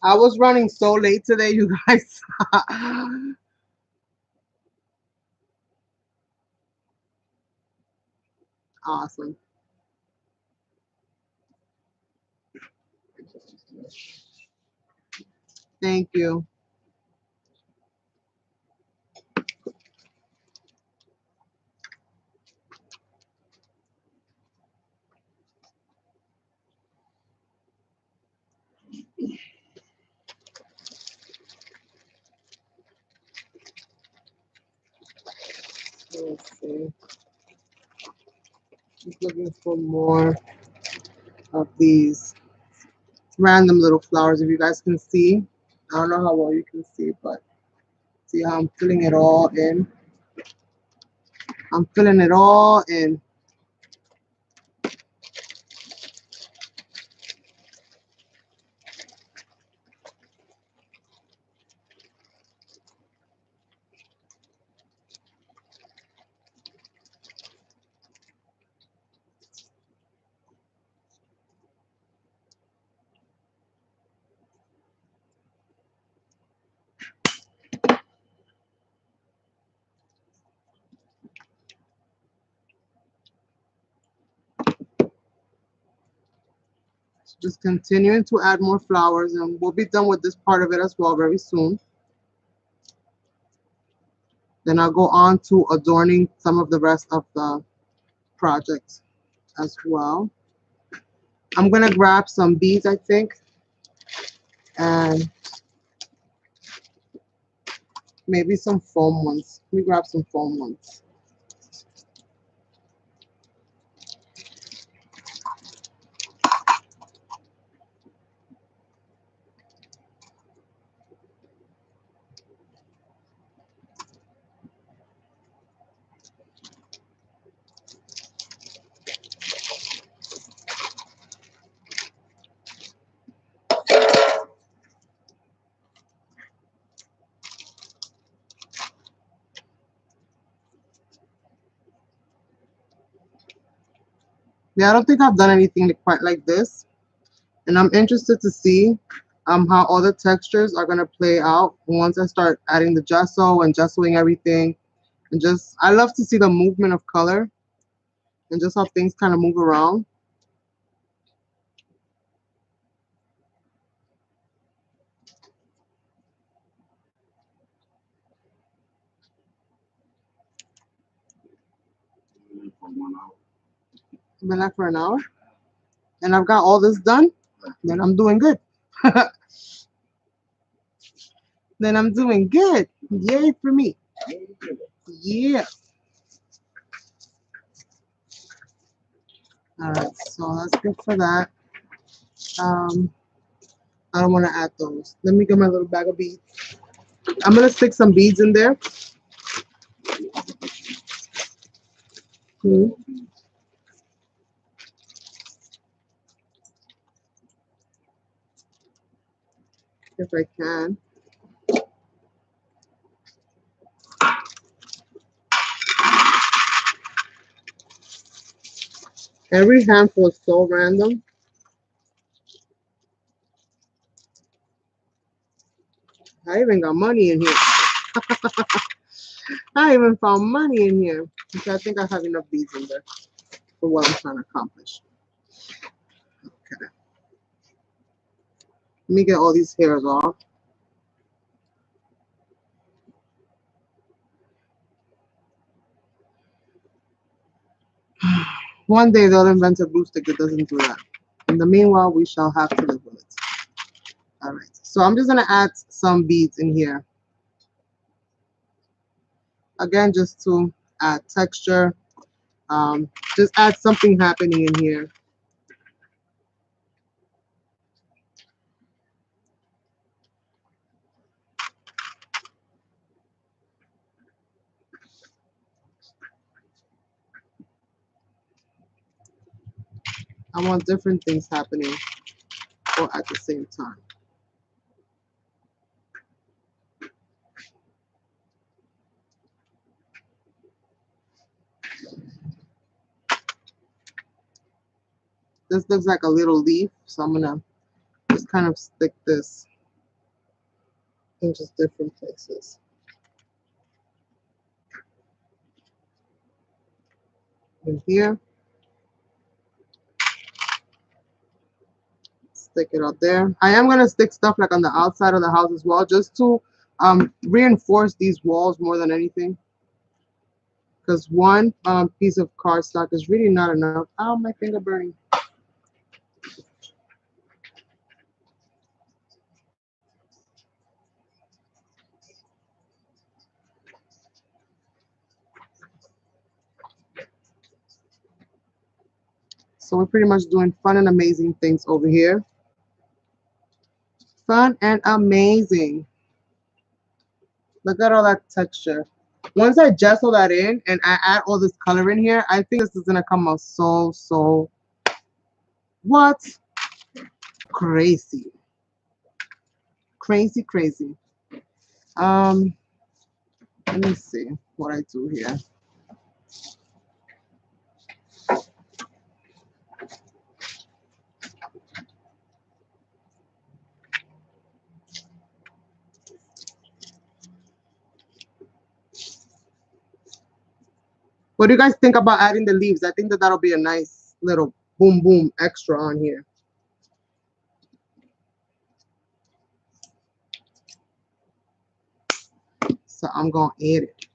I was running so late today, you guys. Awesome. Thank you. Let's see. Just looking for more of these random little flowers. If you guys can see, I don't know how well you can see, but see how I'm filling it all in. I'm filling it all in. Just continuing to add more flowers, and we'll be done with this part of it as well very soon. Then I'll go on to adorning some of the rest of the project as well. I'm gonna grab some beads, I think, and maybe some foam ones. Let me grab some foam ones. Yeah, I don't think I've done anything quite like this, and I'm interested to see how all the textures are gonna play out once I start adding the gesso and gessoing everything. And just, I love to see the movement of color and just how things kind of move around. For 1 hour. Been like for an hour, and I've got all this done. Then I'm doing good. Then I'm doing good. Yay for me. Yeah. All right, so that's good for that. Um, I don't want to add those. Let me get my little bag of beads. I'm gonna stick some beads in there. Hmm, if I can. Every handful is so random. I even got money in here. I even found money in here. Okay, I think I have enough beads in there for what I'm trying to accomplish. Okay. Let me get all these hairs off. One day they'll invent a glue stick that doesn't do that. In the meanwhile, we shall have to live with it. All right. So I'm just gonna add some beads in here. Again, just to add texture. Just add something happening in here. I want different things happening all at the same time. This looks like a little leaf, so I'm gonna just kind of stick this in just different places. In here, stick it out there. I am gonna stick stuff like on the outside of the house as well, just to reinforce these walls more than anything. Because one piece of cardstock is really not enough. Ow, my finger burning. So we're pretty much doing fun and amazing things over here. Fun and amazing. Look at all that texture. Once I gesso that in and I add all this color in here, I think this is gonna come out so what? Crazy. Crazy. Let me see what I do here. What do you guys think about adding the leaves? I think that that'll be a nice little boom extra on here. So I'm gonna add it.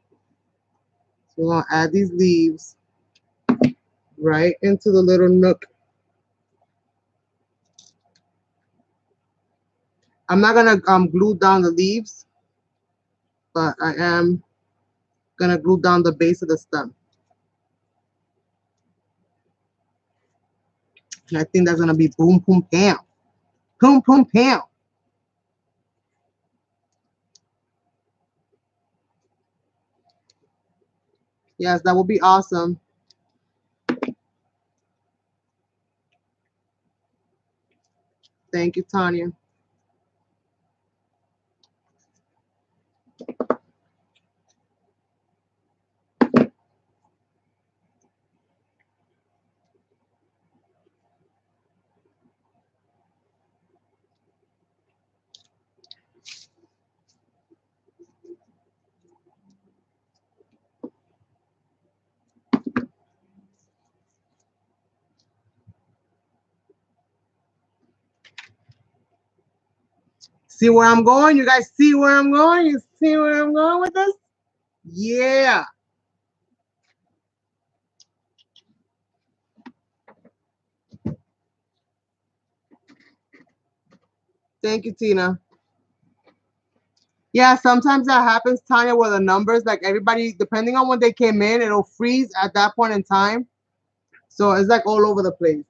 So we're gonna add these leaves right into the little nook. I'm not gonna glue down the leaves, but I am gonna glue down the base of the stem. And I think that's gonna be boom pam. Boom pam. Yes, that would be awesome. Thank you, Tanya. See where I'm going? You guys see where I'm going? You see where I'm going with this? Yeah. Thank you, Tina. Yeah, sometimes that happens, Tanya, where the numbers, like everybody, depending on when they came in, it'll freeze at that point in time. So it's like all over the place.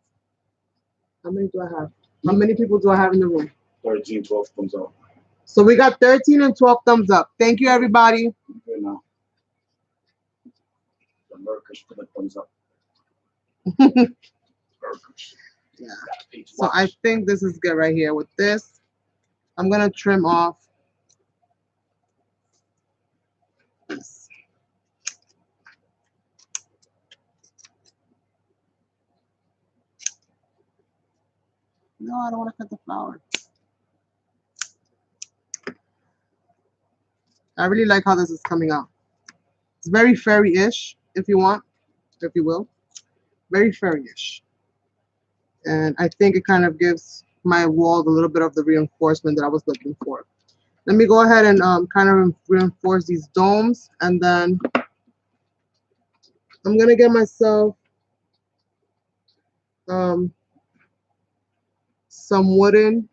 How many do I have? How many people do I have in the room? 13, 12 thumbs up. So we got 13 and 12 thumbs up. Thank you, everybody. Good now. The Merkers put a thumbs up. Merkers. Yeah. So I think this is good right here. With this, I'm gonna trim off this. No, I don't want to cut the flower. I really like how this is coming out. It's very fairy-ish, if you want, if you will. Very fairy-ish. And I think it kind of gives my walls a little bit of the reinforcement that I was looking for. Let me go ahead and kind of reinforce these domes, and then I'm gonna get myself some wooden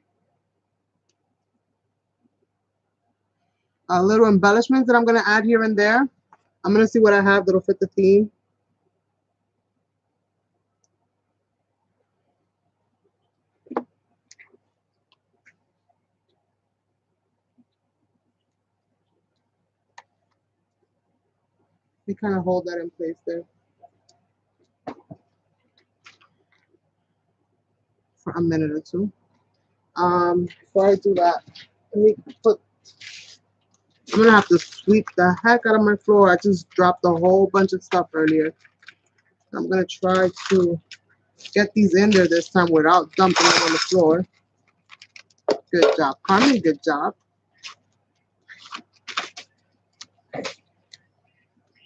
little embellishments that I'm gonna add here and there. I'm gonna see what I have that'll fit the theme. We kind of hold that in place there for a minute or two. Before I do that, let me put. I'm gonna have to sweep the heck out of my floor. I just dropped a whole bunch of stuff earlier. I'm gonna try to get these in there this time without dumping them on the floor. Good job, Carmen. Good job.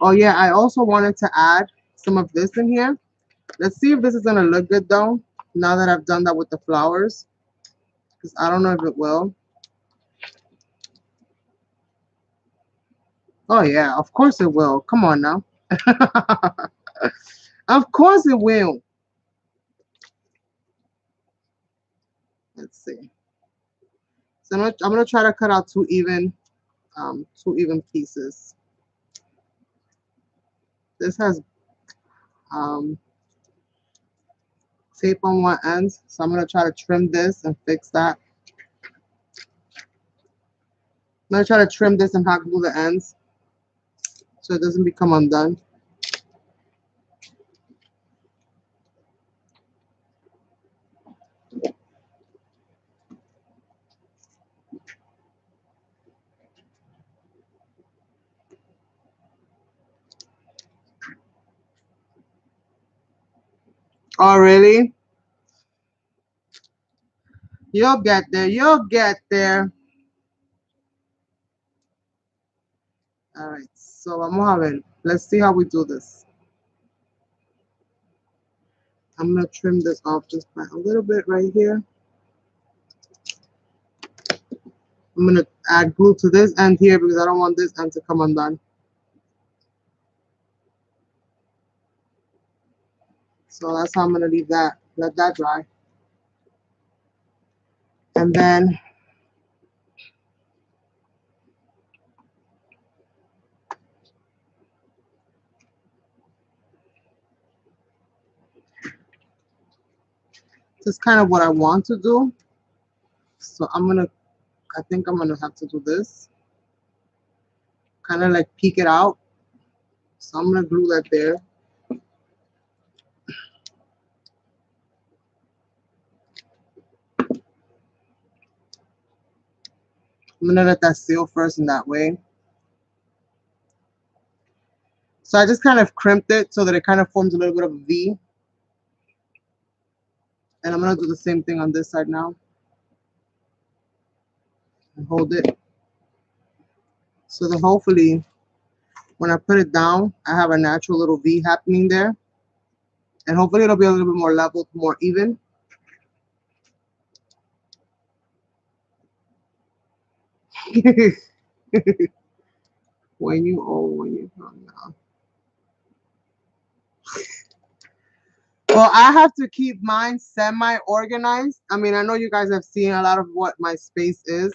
Oh yeah, I also wanted to add some of this in here. Let's see if this is gonna look good though, now that I've done that with the flowers. because I don't know if it will. Oh yeah, of course it will. Come on now. Of course it will. Let's see. So I'm gonna try to cut out two even pieces. This has um, tape on one end, so I'm gonna try to trim this and fix that. I'm gonna try to trim this and hot glue the ends so it doesn't become undone. Oh really? You'll get there. You'll get there. All right. So vamos a ver. Let's see how we do this. I'm gonna trim this off just by a little bit right here. I'm gonna add glue to this end here because I don't want this end to come undone. So that's how I'm gonna leave that. Let that dry. And then this is kind of what I want to do. So I think I'm gonna have to do this. Kind of like peek it out. So I'm gonna glue that there. I'm gonna let that seal first in that way. So I just kind of crimped it so that it kind of forms a little bit of a V. And I'm gonna do the same thing on this side now. And hold it. So that hopefully when I put it down, I have a natural little V happening there. And hopefully it'll be a little bit more leveled, more even. When you come now. Well, I have to keep mine semi-organized. I mean, I know you guys have seen a lot of what my space is.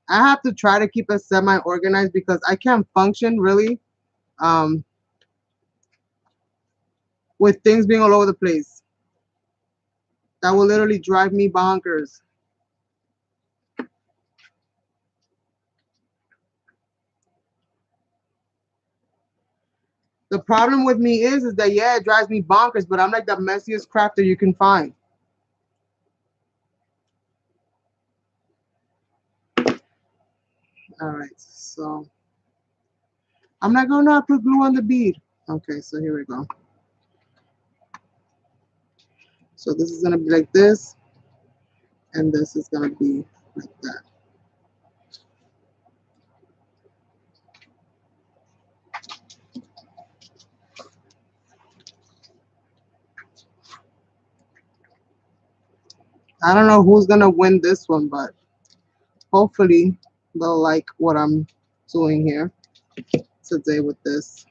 I have to try to keep it semi-organized because I can't function really um, with things being all over the place. That will literally drive me bonkers. The problem with me is that yeah, it drives me bonkers, but I'm like the messiest crafter you can find. All right, so I'm not gonna put glue on the bead. Okay, so here we go. So this is gonna be like this, and this is gonna be like that. I don't know who's gonna win this one, but hopefully they'll like what I'm doing here today with this.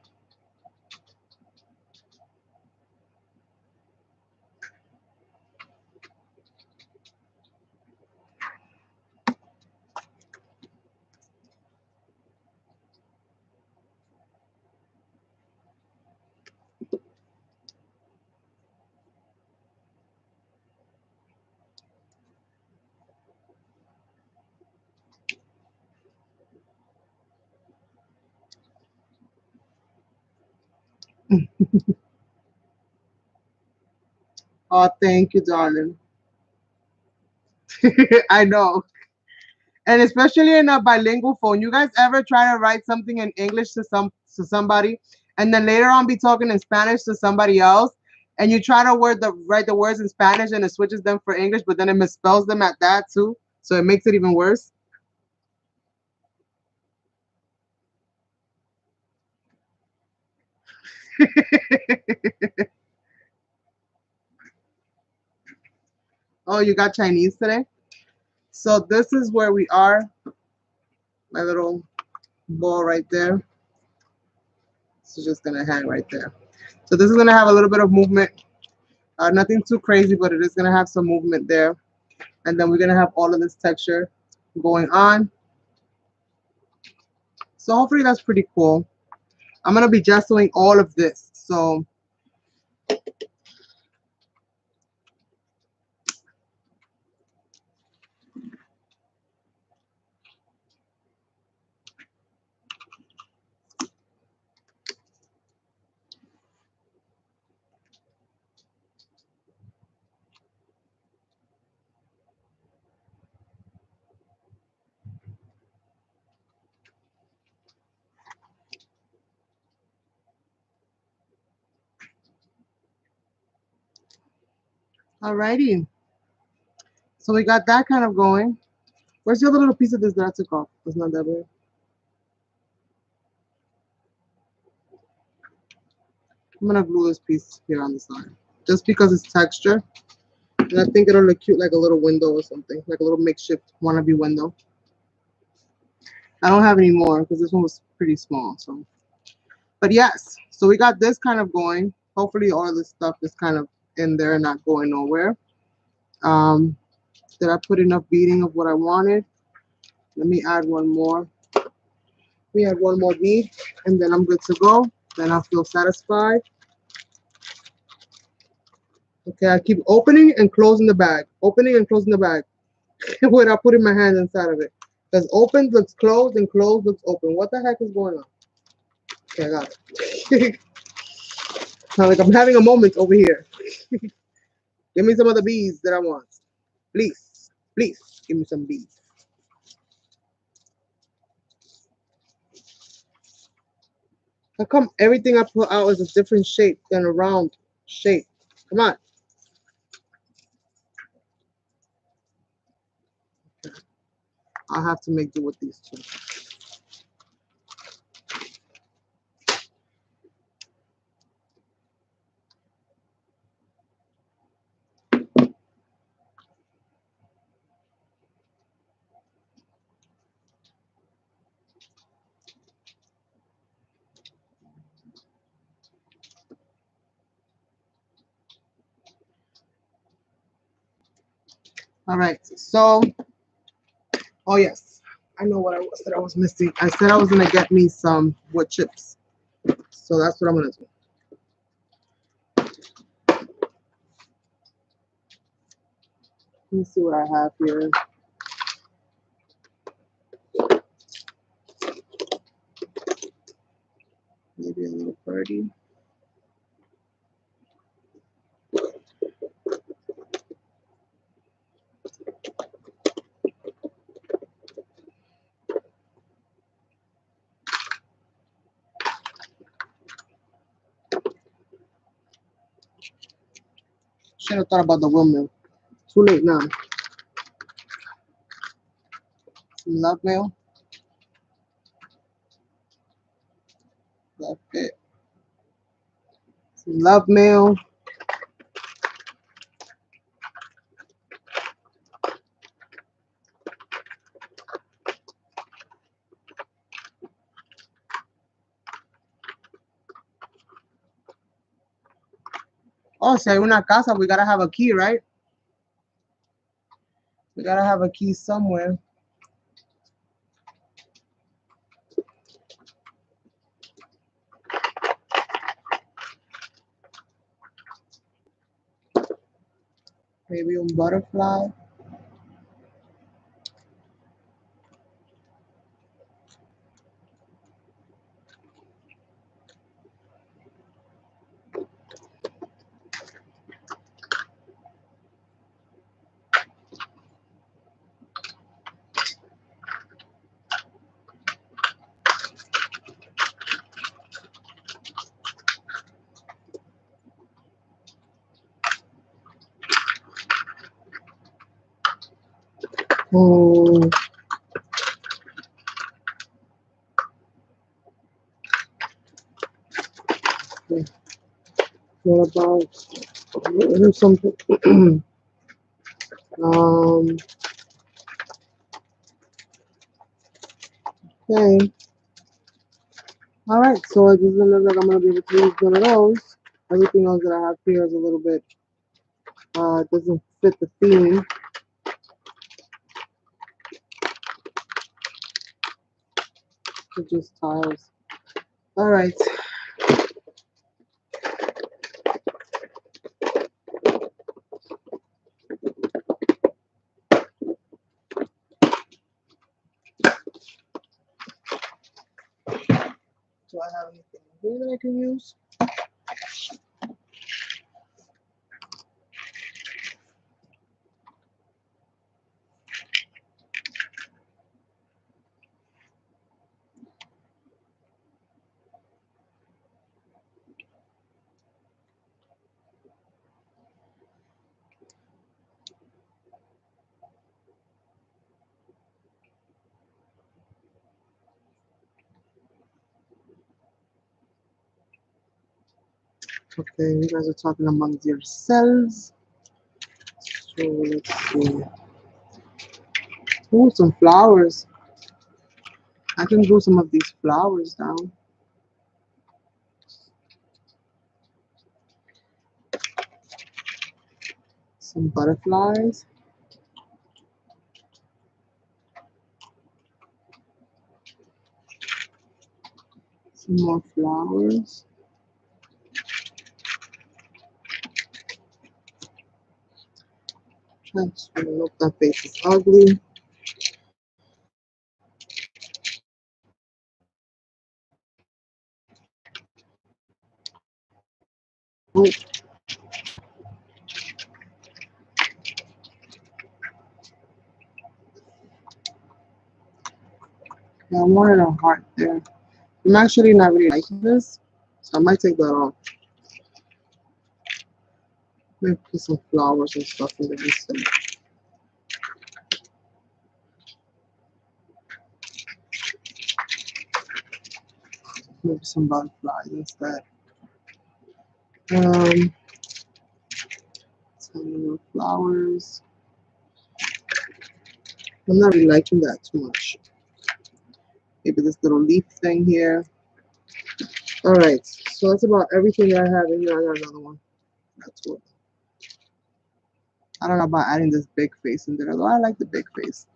Oh, thank you, darling. I know. And especially in a bilingual phone, you guys ever try to write something in English to somebody, and then later on be talking in Spanish to somebody else, and you try to write the words in Spanish and it switches them for English, but then it misspells them at that too, so it makes it even worse. Oh, you got Chinese today? So this is where we are. My little ball right there. It's just gonna hang right there. So this is gonna have a little bit of movement. Nothing too crazy, but it is gonna have some movement there. And then we're gonna have all of this texture going on. So hopefully that's pretty cool. I'm gonna be gessoing all of this. So alrighty. So we got that kind of going. Where's the other little piece of this that I took off? It's not that big. I'm gonna glue this piece here on the side. Just because it's texture. And I think it'll look cute like a little window or something. Like a little makeshift wannabe window. I don't have any more because this one was pretty small. So, but yes. So we got this kind of going. Hopefully all of this stuff is kind of in there and not going nowhere. Did I put enough beading of what I wanted? Let me add one more. We add one more bead and then I'm good to go. Then I'll feel satisfied. Okay, I keep opening and closing the bag. Opening and closing the bag without putting my hand inside of it. Because open looks closed and closed looks open. What the heck is going on? Okay, I got it. Sound like I'm having a moment over here. Give me some of the beads that I want. Please, please, give me some beads. How come everything I put out is a different shape than a round shape? Come on. I'll have to make do with these two. All right, so, oh yes, I know what I said I was missing. I said I was gonna get me some wood chips. So that's what I'm gonna do. Let me see what I have here. Maybe a little birdie. Should have thought about the windmill. Too late now. Some love mail. That's it. Some love mail. Oh, si hay una casa, we gotta have a key, right? We gotta have a key somewhere. Maybe a butterfly. Oh. What about something? Okay. All right. So it doesn't look like I'm gonna be able to use one of those. Everything else that I have here is a little bit doesn't fit the theme. It's just tiles. All right. Do I have anything here that I can use? Okay, you guys are talking amongst yourselves. So let's see. Oh, some flowers. I can glue some of these flowers down. Some butterflies. Some more flowers. Trying to look, that face is ugly. Oh, yeah, I wanted a heart there. I'm actually not really liking this, so I might take that off. Maybe put some flowers and stuff in the instead. Maybe some butterflies instead. Um, some more flowers. I'm not really liking that too much. Maybe this little leaf thing here. All right, so that's about everything that I have in here. I got another one. That's what. I don't know about adding this big face in there, although I like the big face.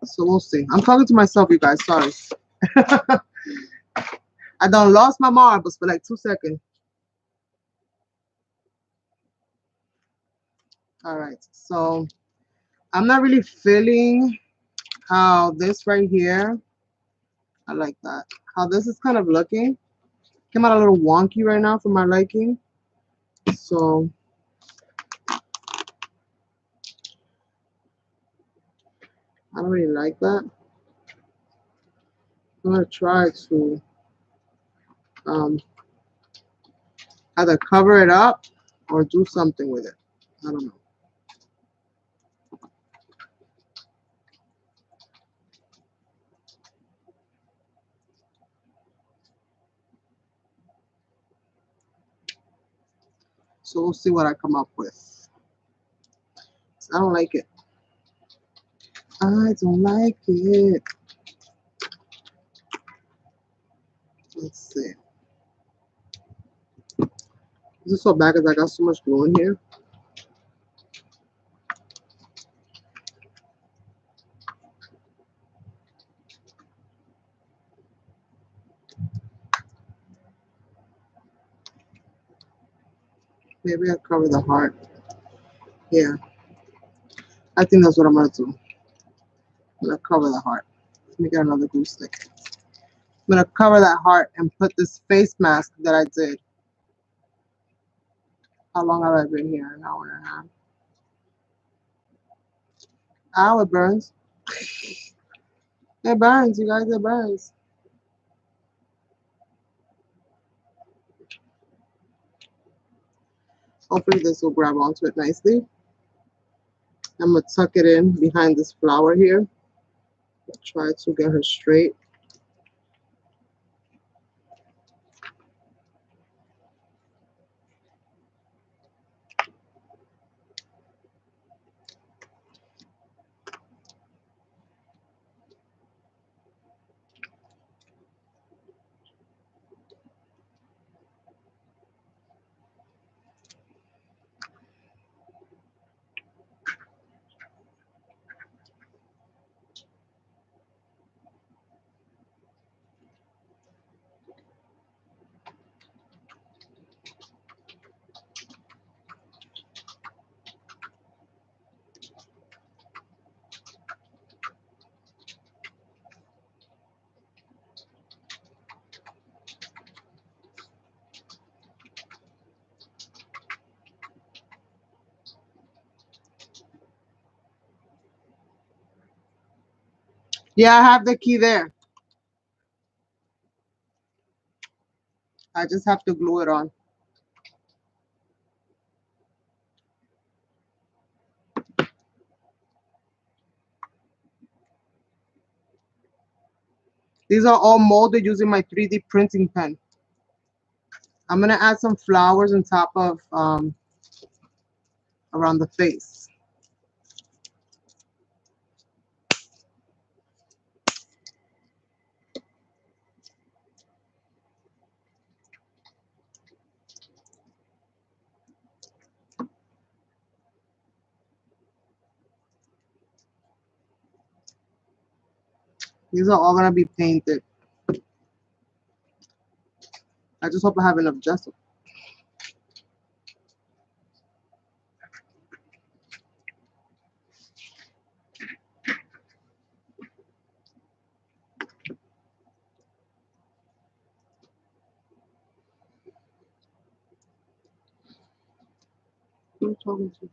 So we'll see. I'm talking to myself, you guys. Sorry. I done lost my marbles for like 2 seconds. All right, so I'm not really feeling how this right here, I like that. How this is kind of looking. Came out a little wonky right now for my liking. So I don't really like that. I'm gonna try to um, either cover it up or do something with it. I don't know. So we'll see what I come up with. I don't like it. I don't like it. Let's see. This is so bad because I got so much glue in here. Maybe I'll cover the heart. Yeah, I think that's what I'm gonna do. I'm gonna cover the heart. Let me get another glue stick. I'm gonna cover that heart and put this face mask that I did. How long have I been here? An hour and a half. Ow, it burns. It burns, you guys, it burns. Hopefully this will grab onto it nicely. I'm gonna tuck it in behind this flower here. Try to get her straight. Yeah, I have the key there. I just have to glue it on. These are all molded using my 3D printing pen. I'm gonna add some flowers on top of around the face. These are all gonna be painted. I just hope I have enough gesso. Who are you talking to?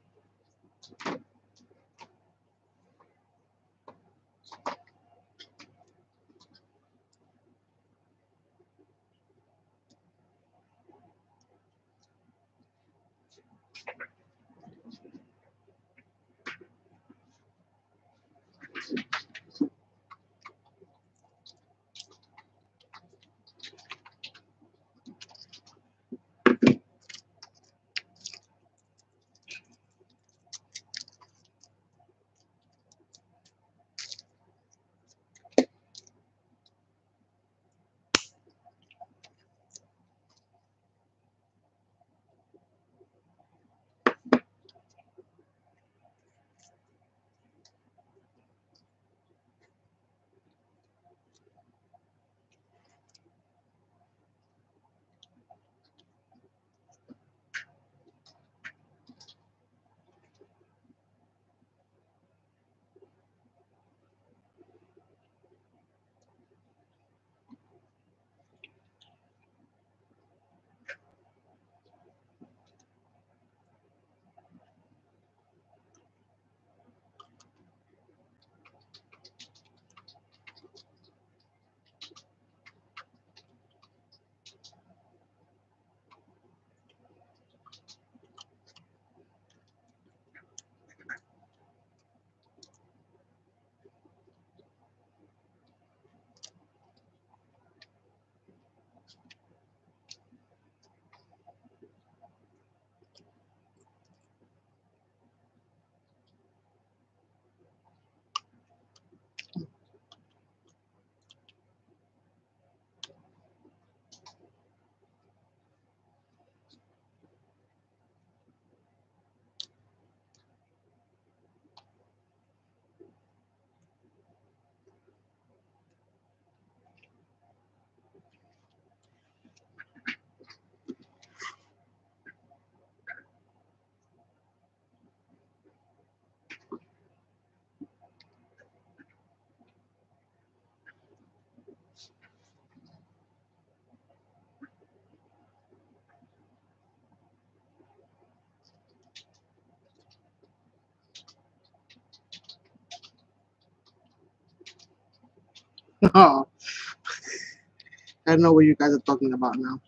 Oh, I don't know what you guys are talking about now.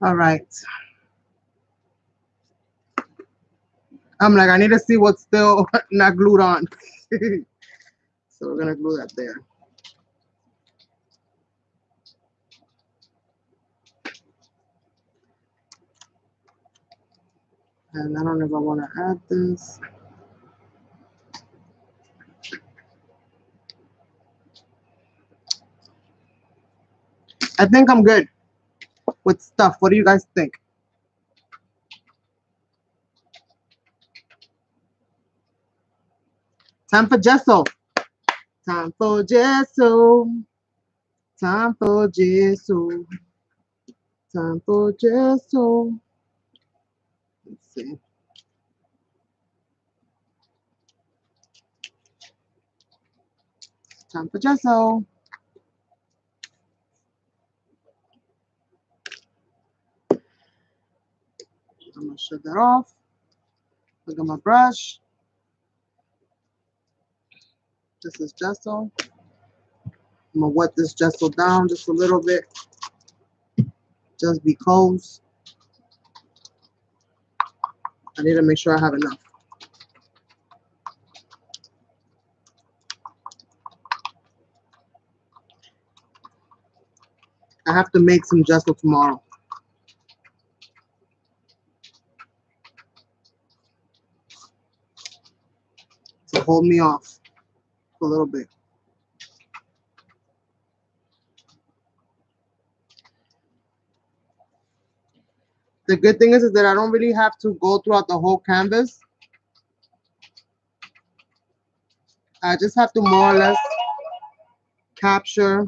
All right. I'm like, I need to see what's still not glued on. So we're gonna glue that there. And I don't know if I want to add this. I think I'm good with stuff. What do you guys think? Time for gesso. Time for gesso. Time for gesso. Time for gesso. Let's see. Time for gesso. I'm gonna shut that off. Look at my brush. This is gesso. I'm gonna wet this gesso down just a little bit, just because I need to make sure I have enough. I have to make some gesso tomorrow to hold me off for a little bit. The good thing is that I don't really have to go throughout the whole canvas. I just have to more or less capture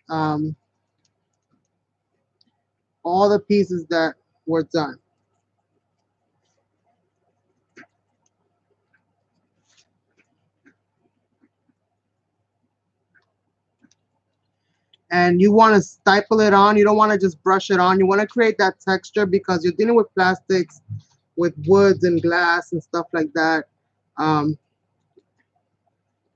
um, all the pieces that were done. And you want to staple it on. You don't want to just brush it on. You want to create that texture because you're dealing with plastics, with woods and glass and stuff like that.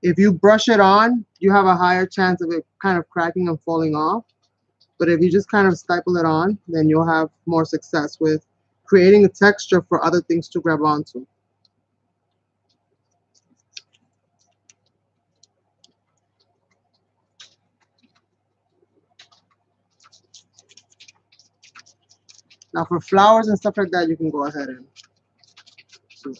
If you brush it on, you have a higher chance of it kind of cracking and falling off. But if you just kind of staple it on, then you'll have more success with creating a texture for other things to grab onto. Now for flowers and stuff like that, you can go ahead and do that.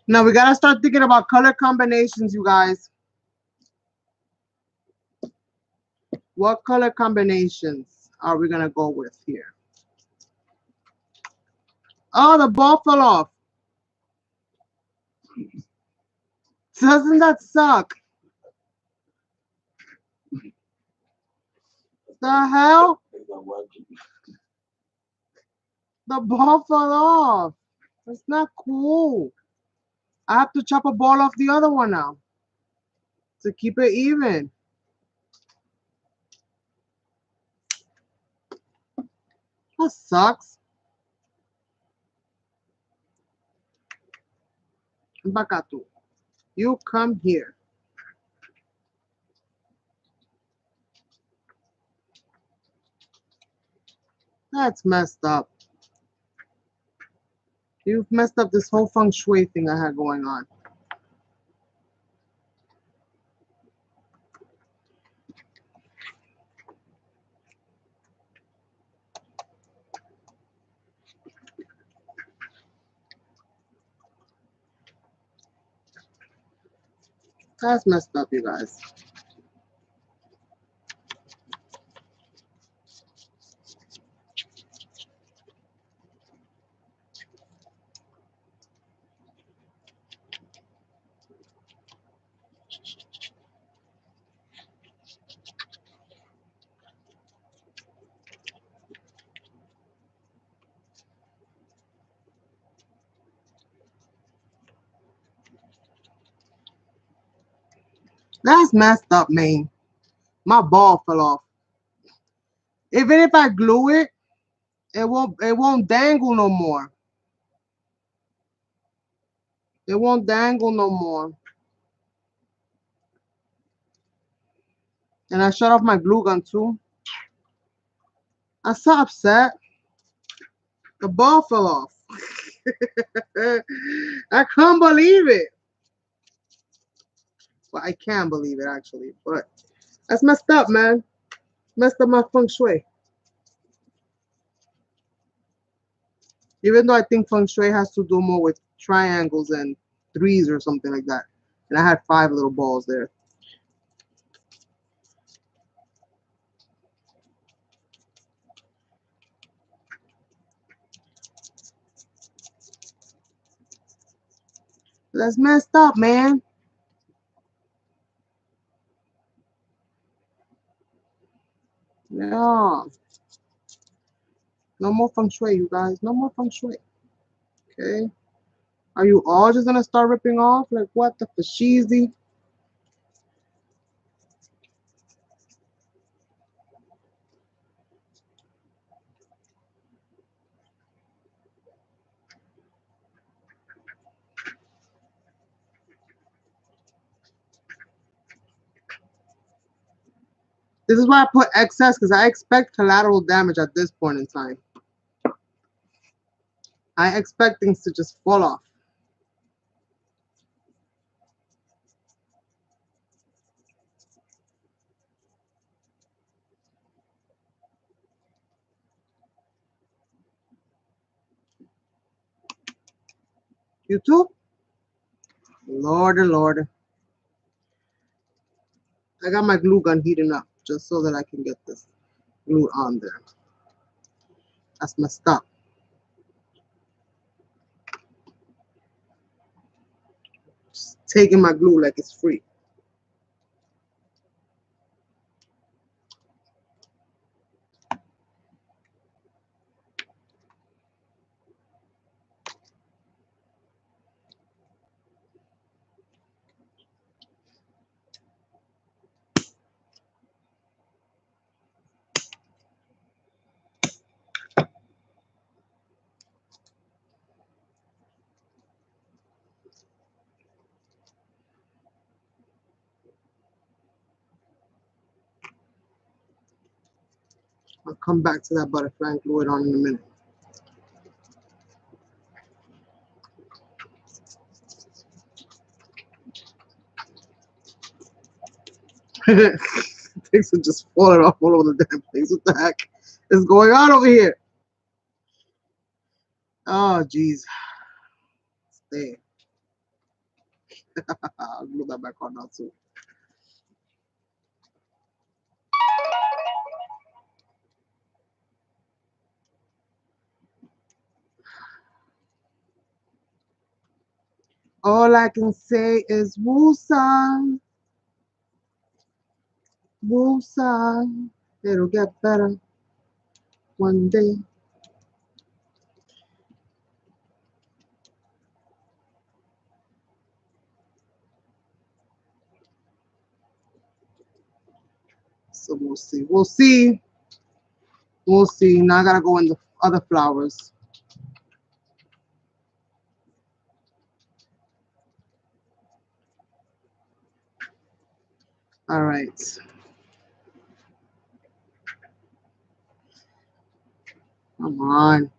Now we gotta start thinking about color combinations, you guys. What color combinations are we gonna go with here? Oh, the ball fell off. Doesn't that suck? The hell? It's not working. The ball fell off. That's not cool. I have to chop a ball off the other one now to keep it even. That sucks. Bakatu, you come here. That's messed up. You've messed up this whole feng shui thing I had going on. That's messed up, you guys. That's messed up, man. My ball fell off. Even if I glue it, it won't dangle no more. It won't dangle no more. And I shut off my glue gun too. I'm so upset. The ball fell off. I can't believe it. Well, I can believe it actually, but that's messed up, man. Messed up my feng shui. Even though I think feng shui has to do more with triangles and threes or something like that. And I had 5 little balls there. That's messed up, man. Yeah. No more feng shui, you guys. No more feng shui. Okay. Are you all just gonna start ripping off? Like what the fashizi? This is why I put excess because I expect collateral damage at this point in time. I expect things to just fall off. You too? Lord and Lord. I got my glue gun heating up just so that I can get this glue on there. That's messed up. Just taking my glue like it's free. I'll come back to that butterfly and glue it on in a minute. Things are just falling off all over the damn place. What the heck is going on over here? Oh, jeez. Stay. I'll glue that back on now too. All I can say is woosah, woosah. It'll get better one day. So we'll see. We'll see. We'll see. Now I gotta go in the other flowers. All right. Come on.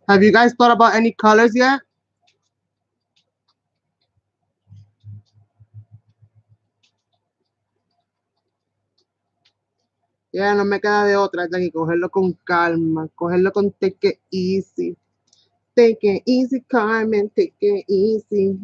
Have you guys thought about any colors yet? Ya no me queda de otra, hay que cogerlo con calma, cogerlo con take it easy. Take it easy, Carmen, take it easy.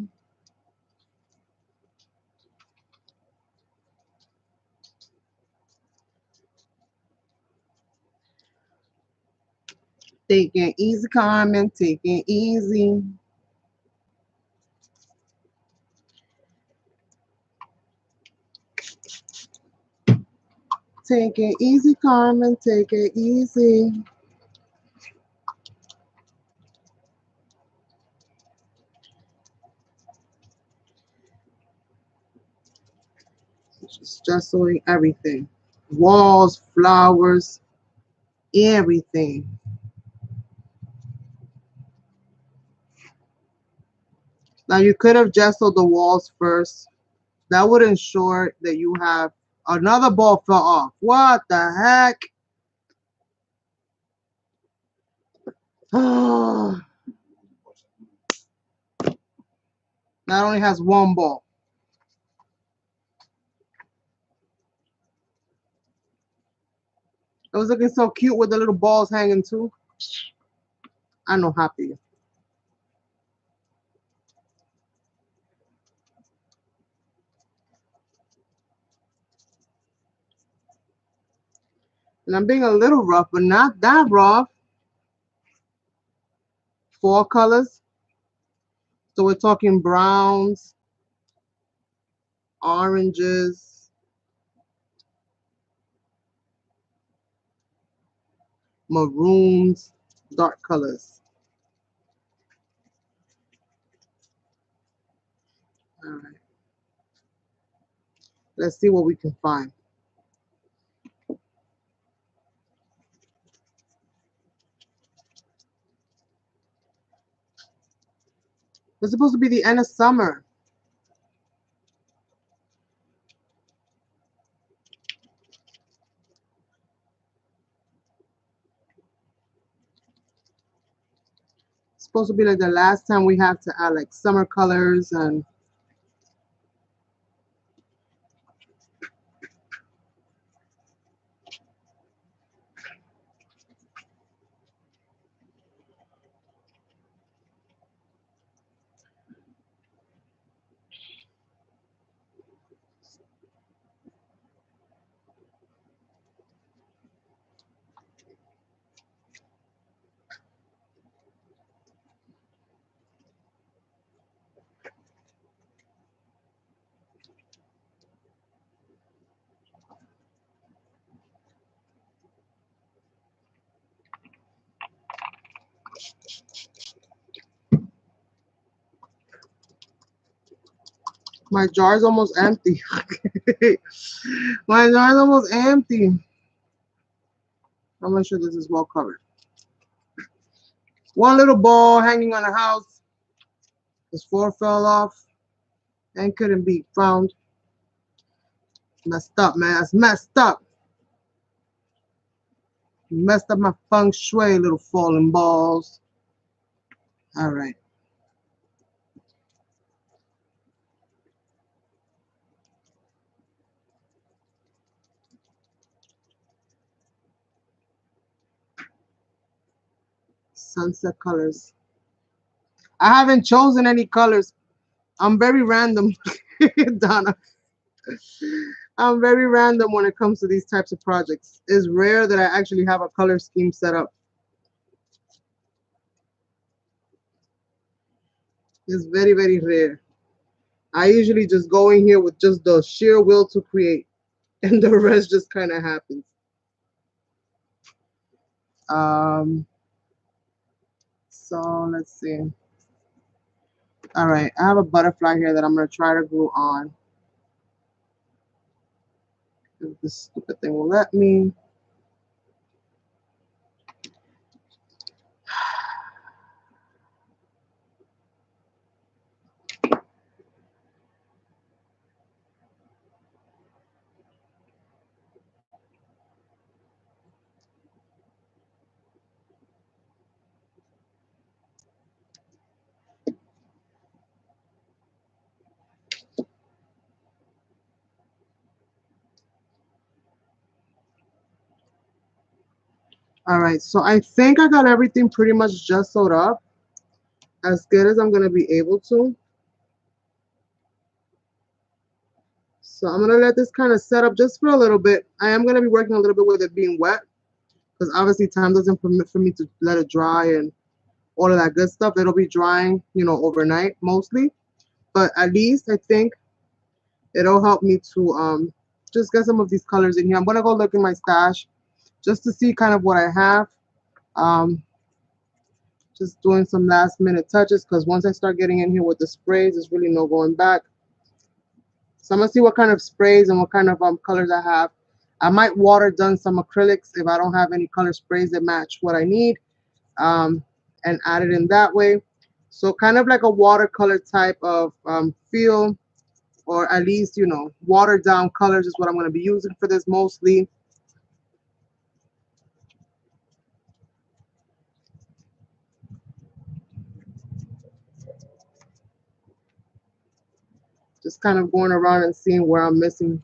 Take it easy, Carmen, take it easy. Take it easy, Carmen, take it easy. Just gessoing everything. Walls, flowers, everything. Now you could have gessoed the walls first. That would ensure that you have another ball fell off. What the heck? That only has one ball. It was looking so cute with the little balls hanging too. I'm not happy. And I'm being a little rough, but not that rough. 4 colors. So we're talking browns, oranges, maroons, dark colors. All right. Let's see what we can find. It's supposed to be the end of summer. It's supposed to be like the last time we have to add like summer colors and my jar's almost empty. My jar's almost empty. I'm not sure this is well covered. One little ball hanging on the house. This 4 fell off and couldn't be found. Messed up, man. That's messed up. Messed up my feng shui, little falling balls. All right. Sunset colors. I haven't chosen any colors. I'm very random, Donna. I'm very random when it comes to these types of projects. It's rare that I actually have a color scheme set up. It's very, very rare. I usually just go in here with just the sheer will to create, and the rest just kind of happens. So let's see. All right, I have a butterfly here that I'm gonna try to glue on. If this stupid thing will let me. All right, so I think I got everything pretty much just sewed up as good as I'm gonna be able to. So I'm gonna let this kind of set up just for a little bit. I am gonna be working a little bit with it being wet because obviously time doesn't permit for me to let it dry and all of that good stuff. It'll be drying, you know, overnight mostly. But at least I think it'll help me to just get some of these colors in here. I'm gonna go look in my stash just to see kind of what I have. Um, just doing some last minute touches because once I start getting in here with the sprays, there's really no going back. So I'm gonna see what kind of sprays and what kind of colors I have. I might water down some acrylics if I don't have any color sprays that match what I need, and add it in that way. So kind of like a watercolor type of feel, or at least, you know, watered down colors is what I'm going to be using for this mostly. Just kind of going around and seeing where I'm missing,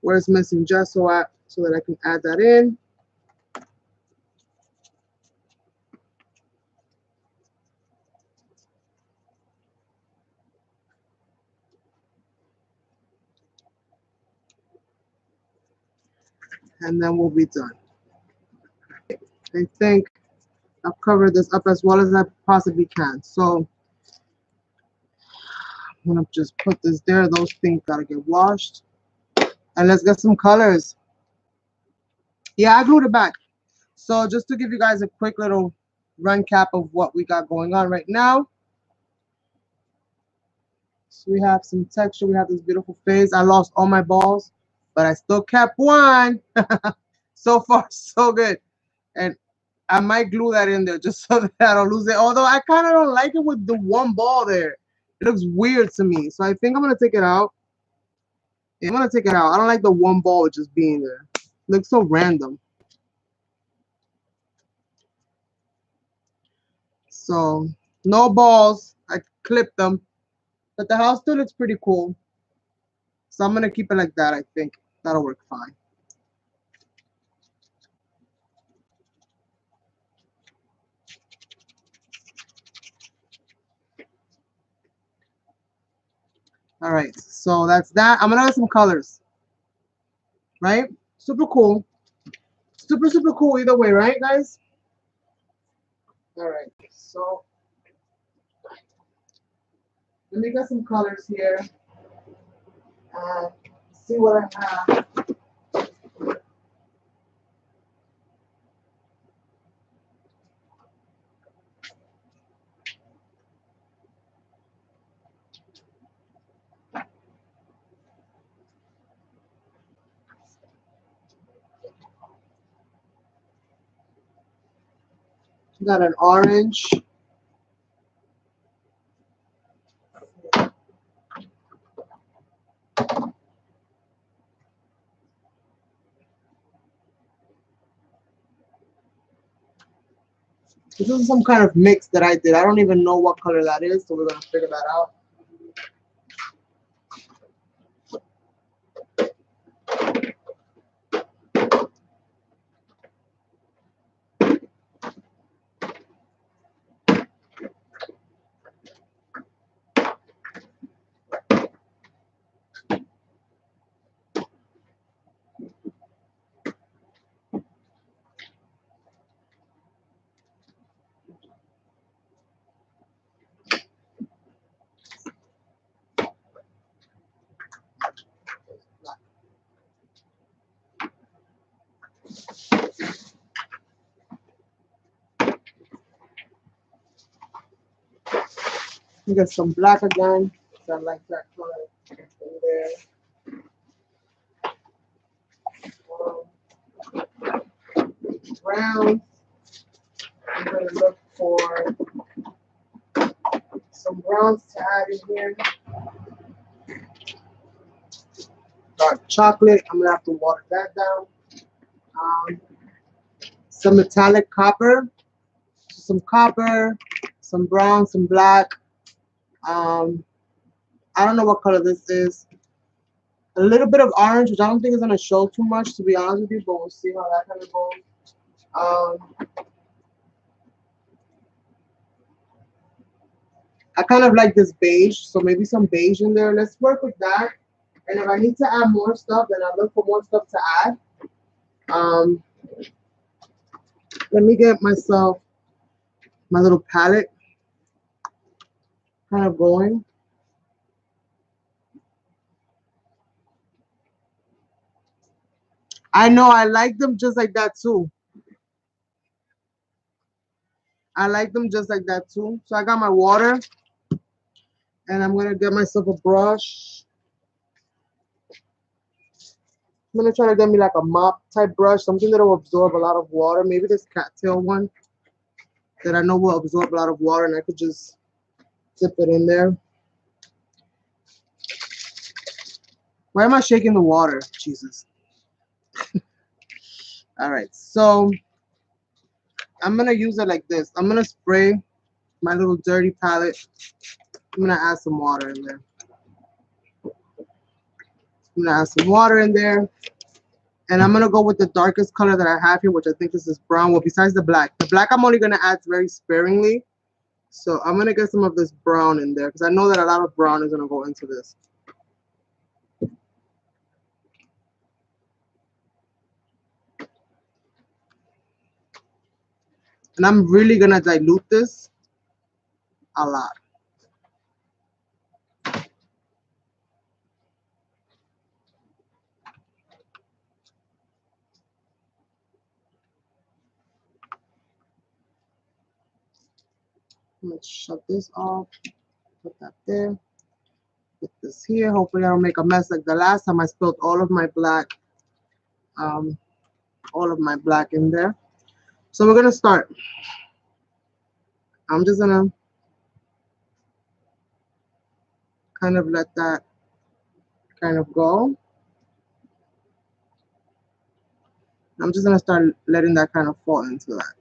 where it's missing gesso at, so that I can add that in. And then we'll be done. I think I've covered this up as well as I possibly can. So I'm gonna just put this there. Those things gotta get washed. And let's get some colors. Yeah, I glued it back. So just to give you guys a quick little run cap of what we got going on right now. So we have some texture. We have this beautiful face. I lost all my balls, but I still kept one. So far, so good. And I might glue that in there just so that I don't lose it. Although I kind of don't like it with the one ball there. It looks weird to me. So I think I'm going to take it out. Yeah, I'm going to take it out. I don't like the one ball just being there. It looks so random. So no balls. I clipped them. But the house still looks pretty cool. So I'm going to keep it like that, I think. That'll work fine. All right, so that's that. I'm gonna add some colors, right? Super cool. Super, super cool either way, right, guys? All right, so let me get some colors here and see what I have. Got an orange. This is some kind of mix that I did. I don't even know what color that is, so we're gonna figure that out. You get some black again. So I like that color in there. Brown. I'm gonna look for some browns to add in here. Dark chocolate. I'm gonna have to water that down. Um, some metallic copper. Some copper. Some brown. Some black. I don't know what color this is. A little bit of orange, which I don't think is gonna show too much, to be honest with you, but we'll see how that kind of goes. I kind of like this beige, so maybe some beige in there. Let's work with that. And if I need to add more stuff, then I'll look for more stuff to add. Let me get myself my little palette kind of going. I know I like them just like that too. I like them just like that too. So I got my water, and I'm gonna get myself a brush. I'm gonna try to get me like a mop type brush, something that will absorb a lot of water. Maybe this cattail one that I know will absorb a lot of water, and I could just dip it in there. Why am I shaking the water? Jesus. All right, so I'm gonna use it like this. I'm gonna spray my little dirty palette. I'm gonna add some water in there. I'm gonna add some water in there. And I'm gonna go with the darkest color that I have here, which I think is this brown. Well, besides the black. The black I'm only gonna add very sparingly. So I'm gonna get some of this brown in there because I know that a lot of brown is gonna go into this. And I'm really gonna dilute this a lot. Let's shut this off. Put that there. Put this here. Hopefully I don't make a mess like the last time I spilled all of my black in there. So we're gonna start. I'm just gonna kind of let that kind of go. I'm just gonna start letting that kind of fall into that.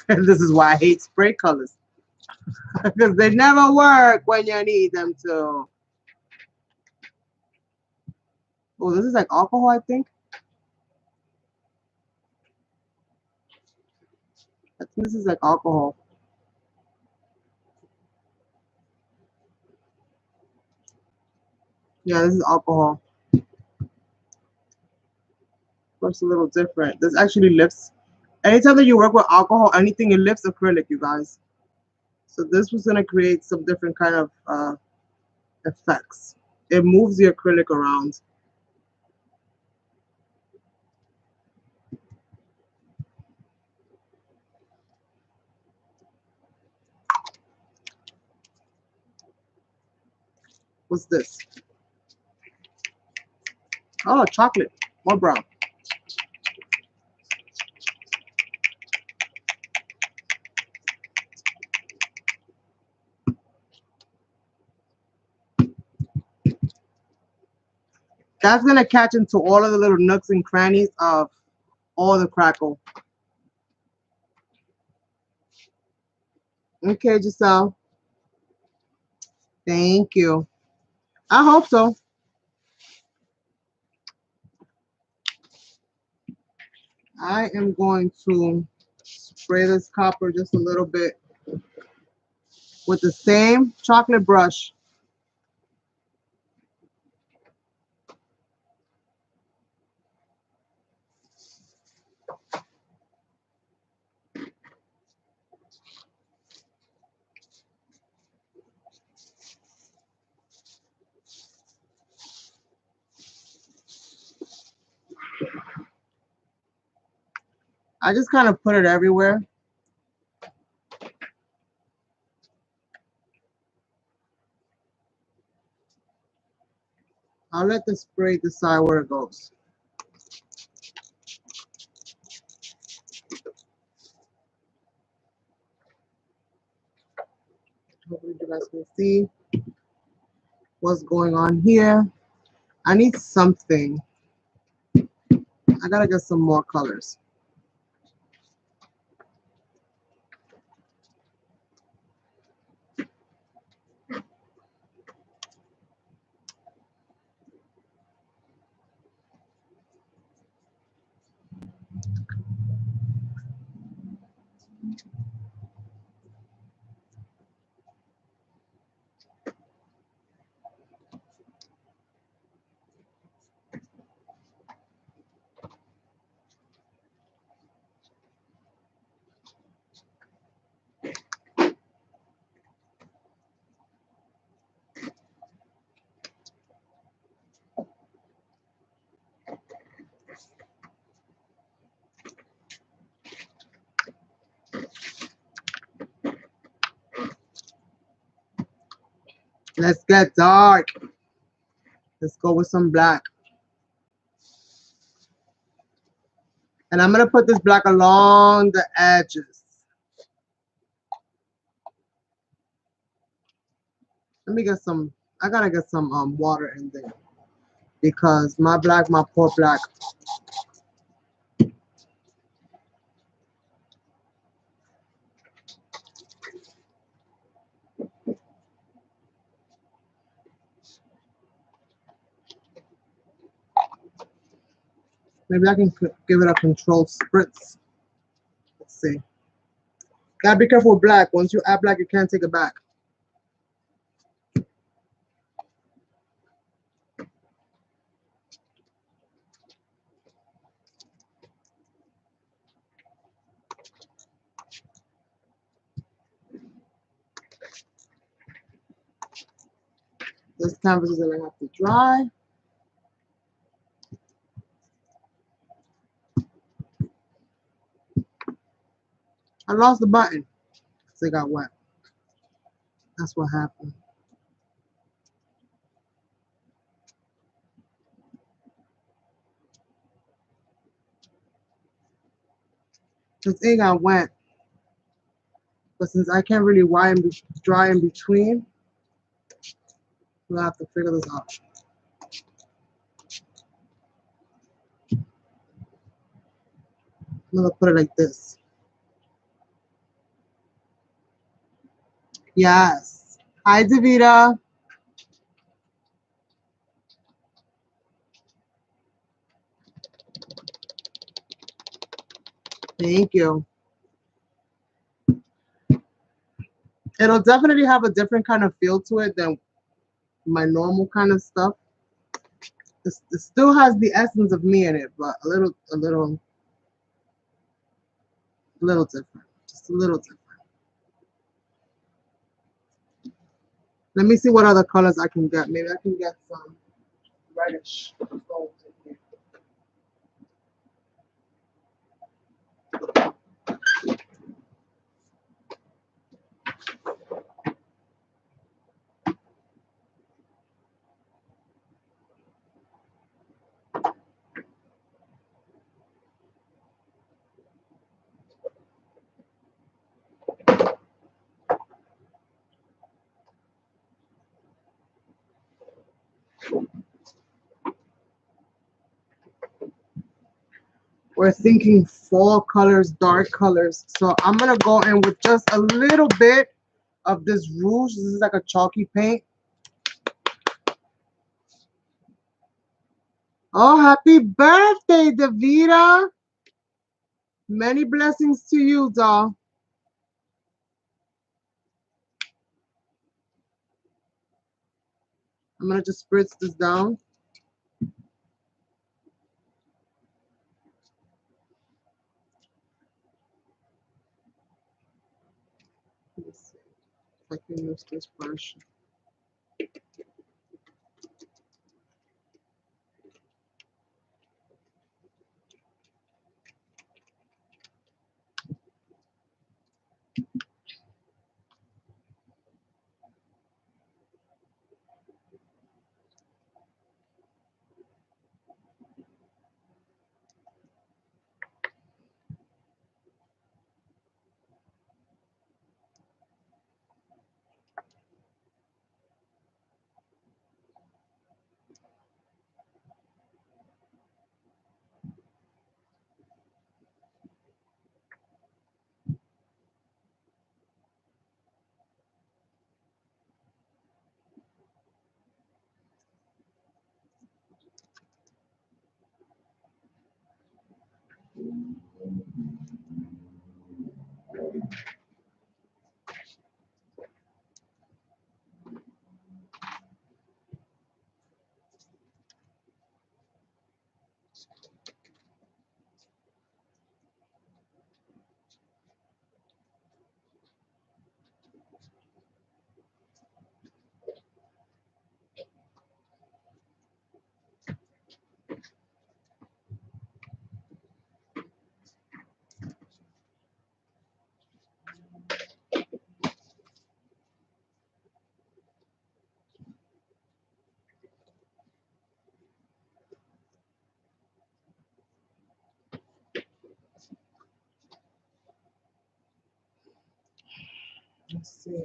And this is why I hate spray colors. Because they never work when you need them to. Oh, this is like alcohol, I think. I think this is like alcohol. Yeah, this is alcohol. Looks a little different. This actually lifts. Anytime that you work with alcohol, anything, it lifts acrylic, you guys. So this was gonna create some different kind of effects. It moves the acrylic around. What's this? Oh, chocolate. More brown. That's gonna catch into all of the little nooks and crannies of all the crackle. Okay, Giselle. Thank you. I hope so. I am going to spray this copper just a little bit with the same chocolate brush. I just kind of put it everywhere. I'll let the spray decide where it goes. Hopefully you guys can see what's going on here. I need something. I gotta get some more colors. Let's get dark. Let's go with some black. And I'm gonna put this black along the edges. Let me get some, I gotta get some water in there because my black, my poor black. Maybe I can give it a controlled spritz. Let's see. Gotta be careful with black. Once you add black, you can't take it back. This canvas is gonna have to dry. I lost the button because it got wet. That's what happened. This thing got wet. But since I can't really dry in between, we'll have to figure this out. I'm gonna put it like this. Yes. Hi, Davida. Thank you. It'll definitely have a different kind of feel to it than my normal kind of stuff. It still has the essence of me in it, but a little different. Just a little different. Let me see what other colors I can get. Maybe I can get some reddish gold in here. We're thinking fall colors, dark colors. So I'm gonna go in with just a little bit of this rouge. This is like a chalky paint. Oh, happy birthday, Davida. Many blessings to you, doll. I'm gonna just spritz this down. Let's see if I can use this brush. Let's see.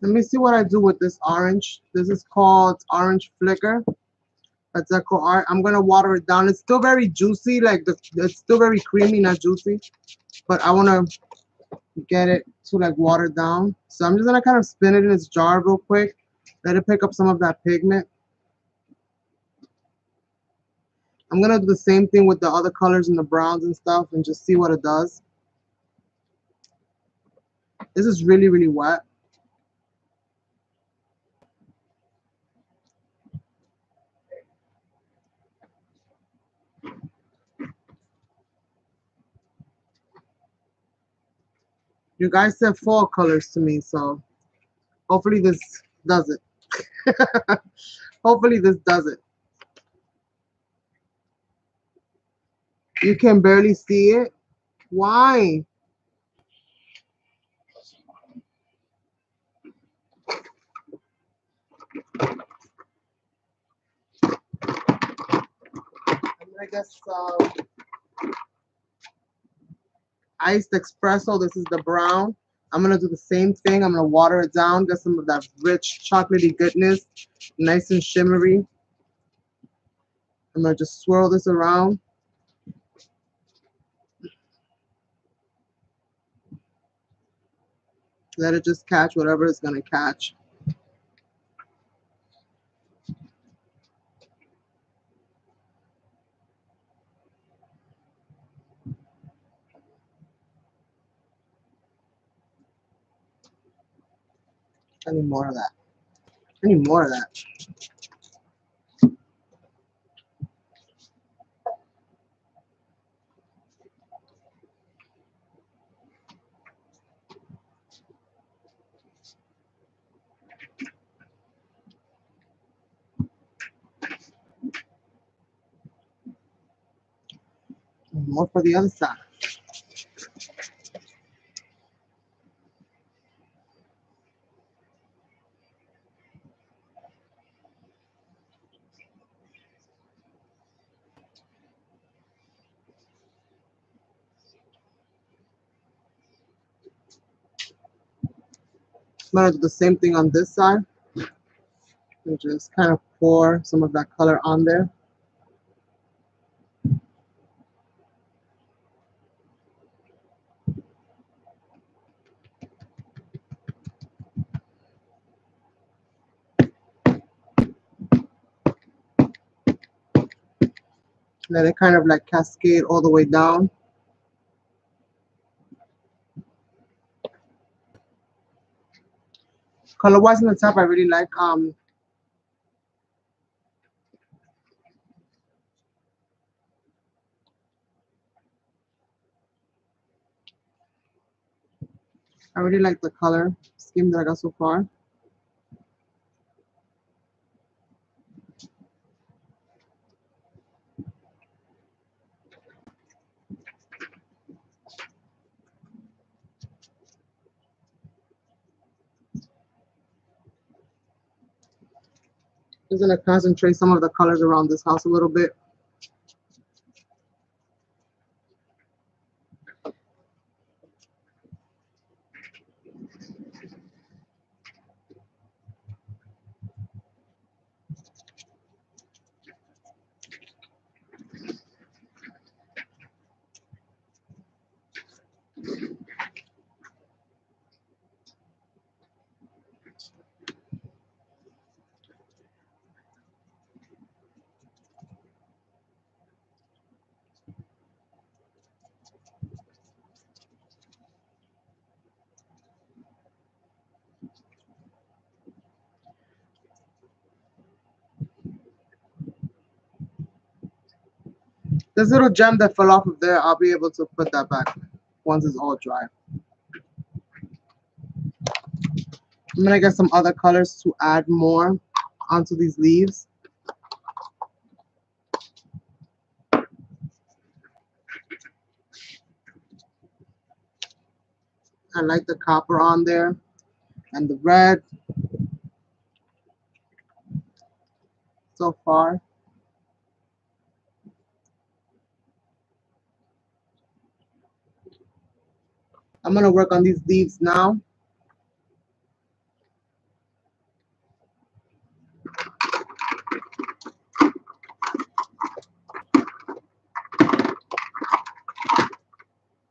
Let me see what I do with this orange. This is called Orange Flicker. That's Deco Art. I'm gonna water it down. It's still very juicy, like it's still very creamy, not juicy. But I wanna get it to like water down. So I'm just gonna kind of spin it in this jar real quick. Let it pick up some of that pigment. I'm gonna do the same thing with the other colors and the browns and stuff and just see what it does. This is really, really wet. You guys said fall colors to me, so hopefully this does it. Hopefully this does it. You can barely see it. Why? I guess iced espresso. This is the brown. I'm gonna do the same thing. I'm gonna water it down, get some of that rich chocolatey goodness, nice and shimmery. I'm gonna just swirl this around. Let it just catch whatever it's gonna catch. I need more of that. I need more of that. More for the other side. I'm gonna do the same thing on this side. And just kind of pour some of that color on there. Let it kind of like cascade all the way down. Color wise on the top, I really like the color scheme that I got so far. Just gonna concentrate some of the colors around this house a little bit. This little gem that fell off of there, I'll be able to put that back once it's all dry. I'm gonna get some other colors to add more onto these leaves. I like the copper on there and the red so far. I'm gonna work on these leaves now.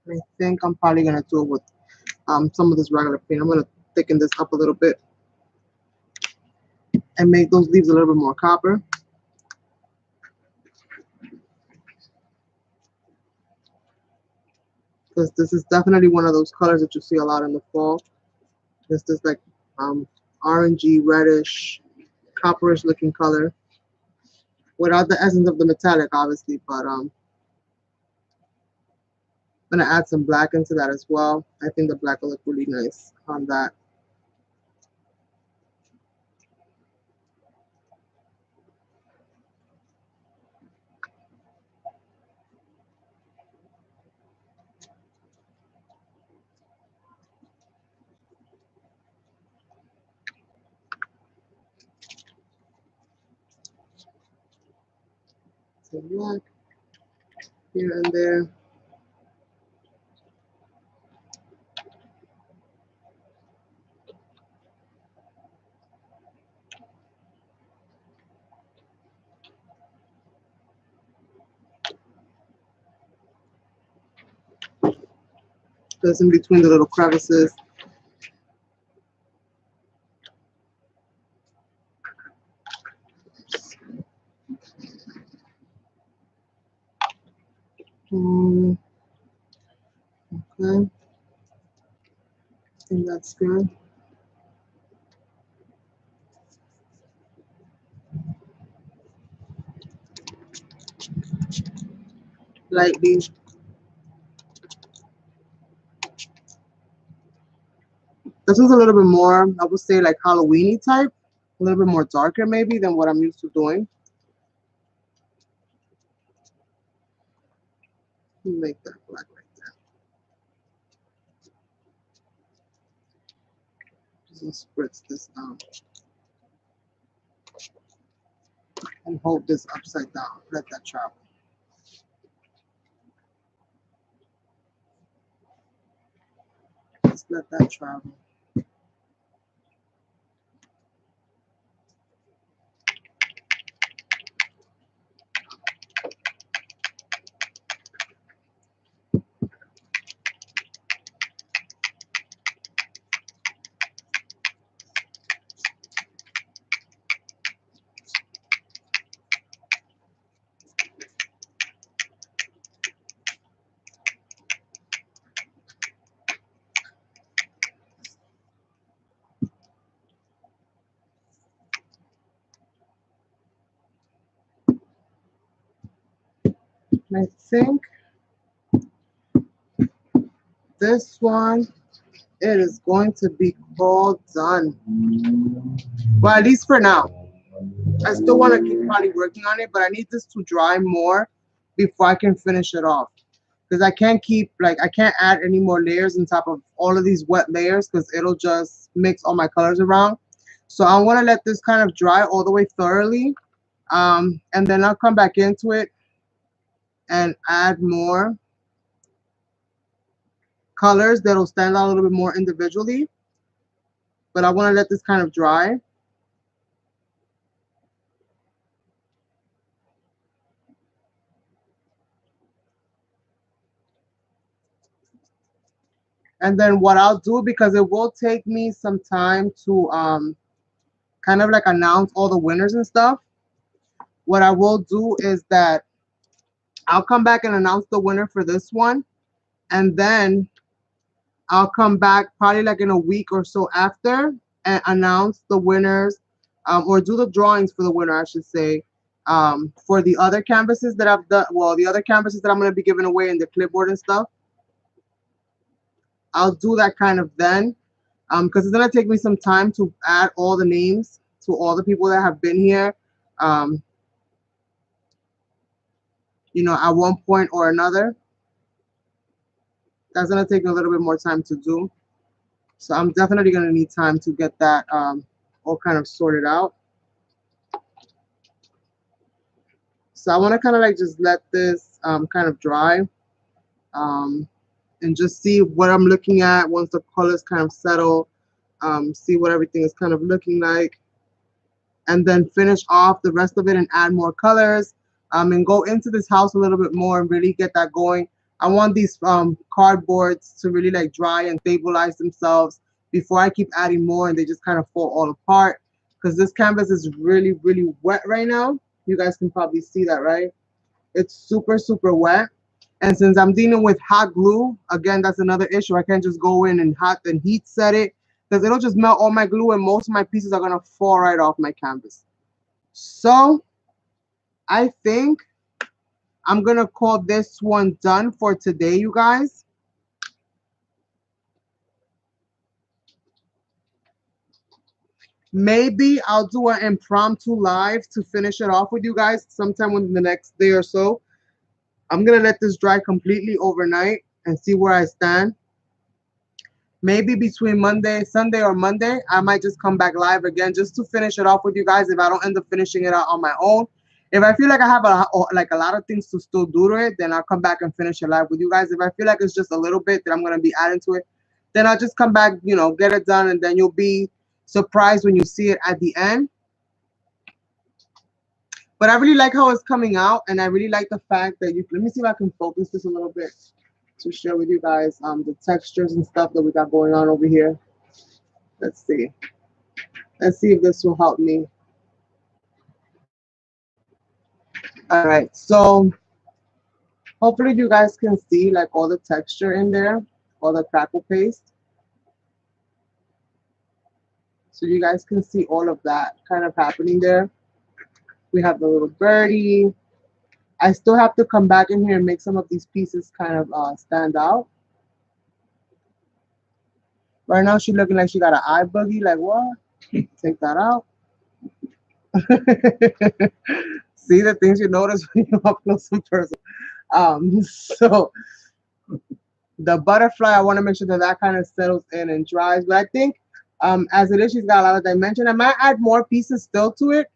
I think I'm probably gonna do it with some of this regular paint. I'm gonna thicken this up a little bit and make those leaves a little bit more copper. Because this is definitely one of those colors that you see a lot in the fall. This like orangey, reddish, copperish looking color. Without the essence of the metallic, obviously, but I'm gonna add some black into that as well. I think the black will look really nice on that. So black here and there. Just in between the little crevices. Okay. I think that's good. Lightly. This one's a little bit more, I would say, like Halloween-y type. A little bit more darker maybe than what I'm used to doing. Make that black right there. Just gonna spritz this down. And hold this upside down. Let that travel. Just let that travel. I think this one, it is going to be all done. Well, at least for now. I still want to keep probably working on it, but I need this to dry more before I can finish it off. Because I can't keep, like, I can't add any more layers on top of all of these wet layers because it'll just mix all my colors around. So I want to let this kind of dry all the way thoroughly. And then I'll come back into it and add more colors that'll stand out a little bit more individually. But I want to let this kind of dry. And then what I'll do, because it will take me some time to kind of like announce all the winners and stuff, what I will do is that I'll come back and announce the winner for this one. And then I'll come back probably like in a week or so after and announce the winners, or do the drawings for the winner, I should say, for the other canvases that I've done. Well, the other canvases that I'm going to be giving away in the clipboard and stuff. I'll do that kind of then, because it's going to take me some time to add all the names to all the people that have been here, you know, at one point or another. That's going to take a little bit more time to do. So I'm definitely going to need time to get that all kind of sorted out. So I want to kind of like just let this kind of dry, and just see what I'm looking at once the colors kind of settle, see what everything is kind of looking like, and then finish off the rest of it and add more colors, and go into this house a little bit more and really get that going. I want these cardboards to really like dry and stabilize themselves before I keep adding more and they just kind of fall all apart, because this canvas is really, really wet right now. You guys can probably see that, right? It's super, super wet. And since I'm dealing with hot glue, again, that's another issue. I can't just go in and heat set it, because it'll just melt all my glue and most of my pieces are gonna fall right off my canvas. So I think I'm gonna call this one done for today, you guys. Maybe I'll do an impromptu live to finish it off with you guys sometime within the next day or so. I'm gonna let this dry completely overnight and see where I stand. Maybe between Sunday or Monday, I might just come back live again just to finish it off with you guys if I don't end up finishing it out on my own. If I feel like I have a lot of things to still do to it, then I'll come back and finish it live with you guys. If I feel like it's just a little bit that I'm going to be adding to it, then I'll just come back, you know, get it done, and then you'll be surprised when you see it at the end. But I really like how it's coming out, and I really like the fact that let me see if I can focus this a little bit to share with you guys the textures and stuff that we got going on over here. Let's see. Let's see if this will help me. All right, so hopefully you guys can see like all the texture in there, all the crackle paste. So you guys can see all of that kind of happening there. We have the little birdie. I still have to come back in here and make some of these pieces kind of stand out. Right now she's looking like she got an eye boogie, like what? Take that out. See the things you notice when you upload some person. So the butterfly, I want to make sure that that kind of settles in and dries. But I think as it is, she's got a lot of dimension. I might add more pieces still to it.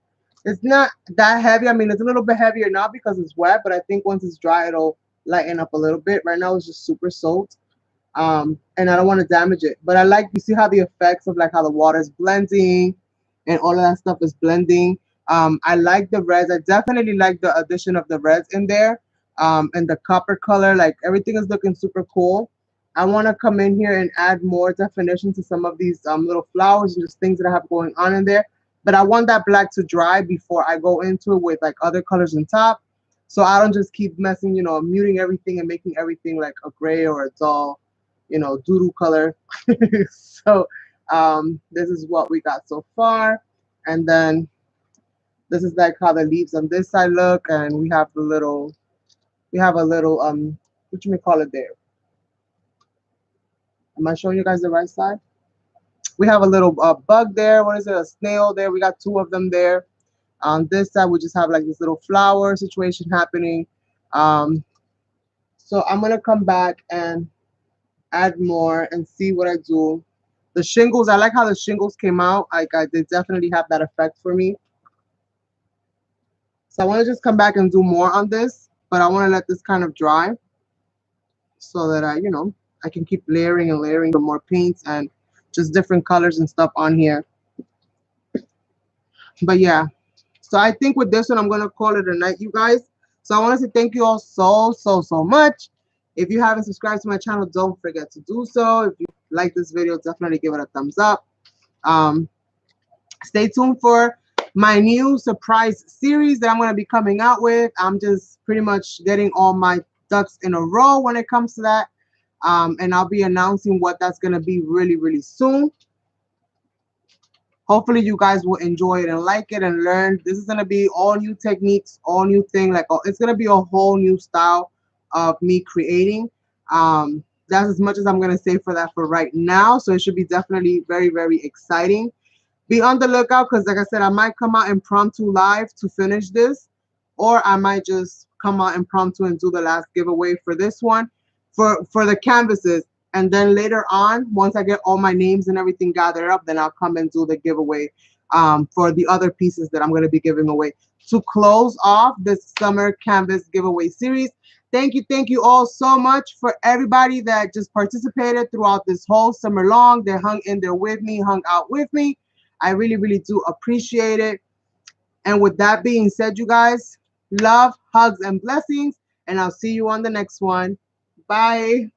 It's not that heavy. I mean, it's a little bit heavier now because it's wet, but I think once it's dry, it'll lighten up a little bit. Right now, it's just super soaked. And I don't want to damage it. But I like, you see how the effects of like how the water is blending and all of that stuff is blending. I like the reds. I definitely like the addition of the reds in there, and the copper color. Like everything is looking super cool. I want to come in here and add more definition to some of these little flowers and just things that I have going on in there. But I want that black to dry before I go into it with like other colors on top. So I don't just keep messing, you know, muting everything and making everything like a gray or a dull, you know, doo-doo color. So this is what we got so far. And then this is like how the leaves on this side look. And we have the little We have a little what you may call it there. Am I showing you guys the right side? We have a little bug there. What is it? A snail there. We got two of them there. On this side, we just have like this little flower situation happening. Um, so I'm gonna come back and add more and see what I do. The shingles, I like how the shingles came out. They definitely have that effect for me. So I want to just come back and do more on this, but I want to let this kind of dry so that I can keep layering and layering for more paints and just different colors and stuff on here. But yeah, so I think with this one, I'm going to call it a night, you guys. So I want to say thank you all so much. If you haven't subscribed to my channel, don't forget to do so. If you like this video, definitely give it a thumbs up. Stay tuned for my new surprise series that I'm going to be coming out with. I'm just pretty much getting all my ducks in a row when it comes to that. And I'll be announcing what that's going to be really soon. Hopefully you guys will enjoy it and like it and learn. This is going to be all new techniques, all new thing. It's going to be a whole new style of me creating. That's as much as I'm going to say for that for right now. So it should be definitely very exciting. Be on the lookout because, like I said, I might come out impromptu live to finish this, or I might just come out impromptu and do the last giveaway for this one, for the canvases. And then later on, once I get all my names and everything gathered up, then I'll come and do the giveaway for the other pieces that I'm going to be giving away to close off this summer canvas giveaway series. Thank you all so much for everybody that just participated throughout this whole summer long. They hung in there with me, hung out with me. I really do appreciate it. And with that being said, you guys, love, hugs, and blessings. And I'll see you on the next one. Bye.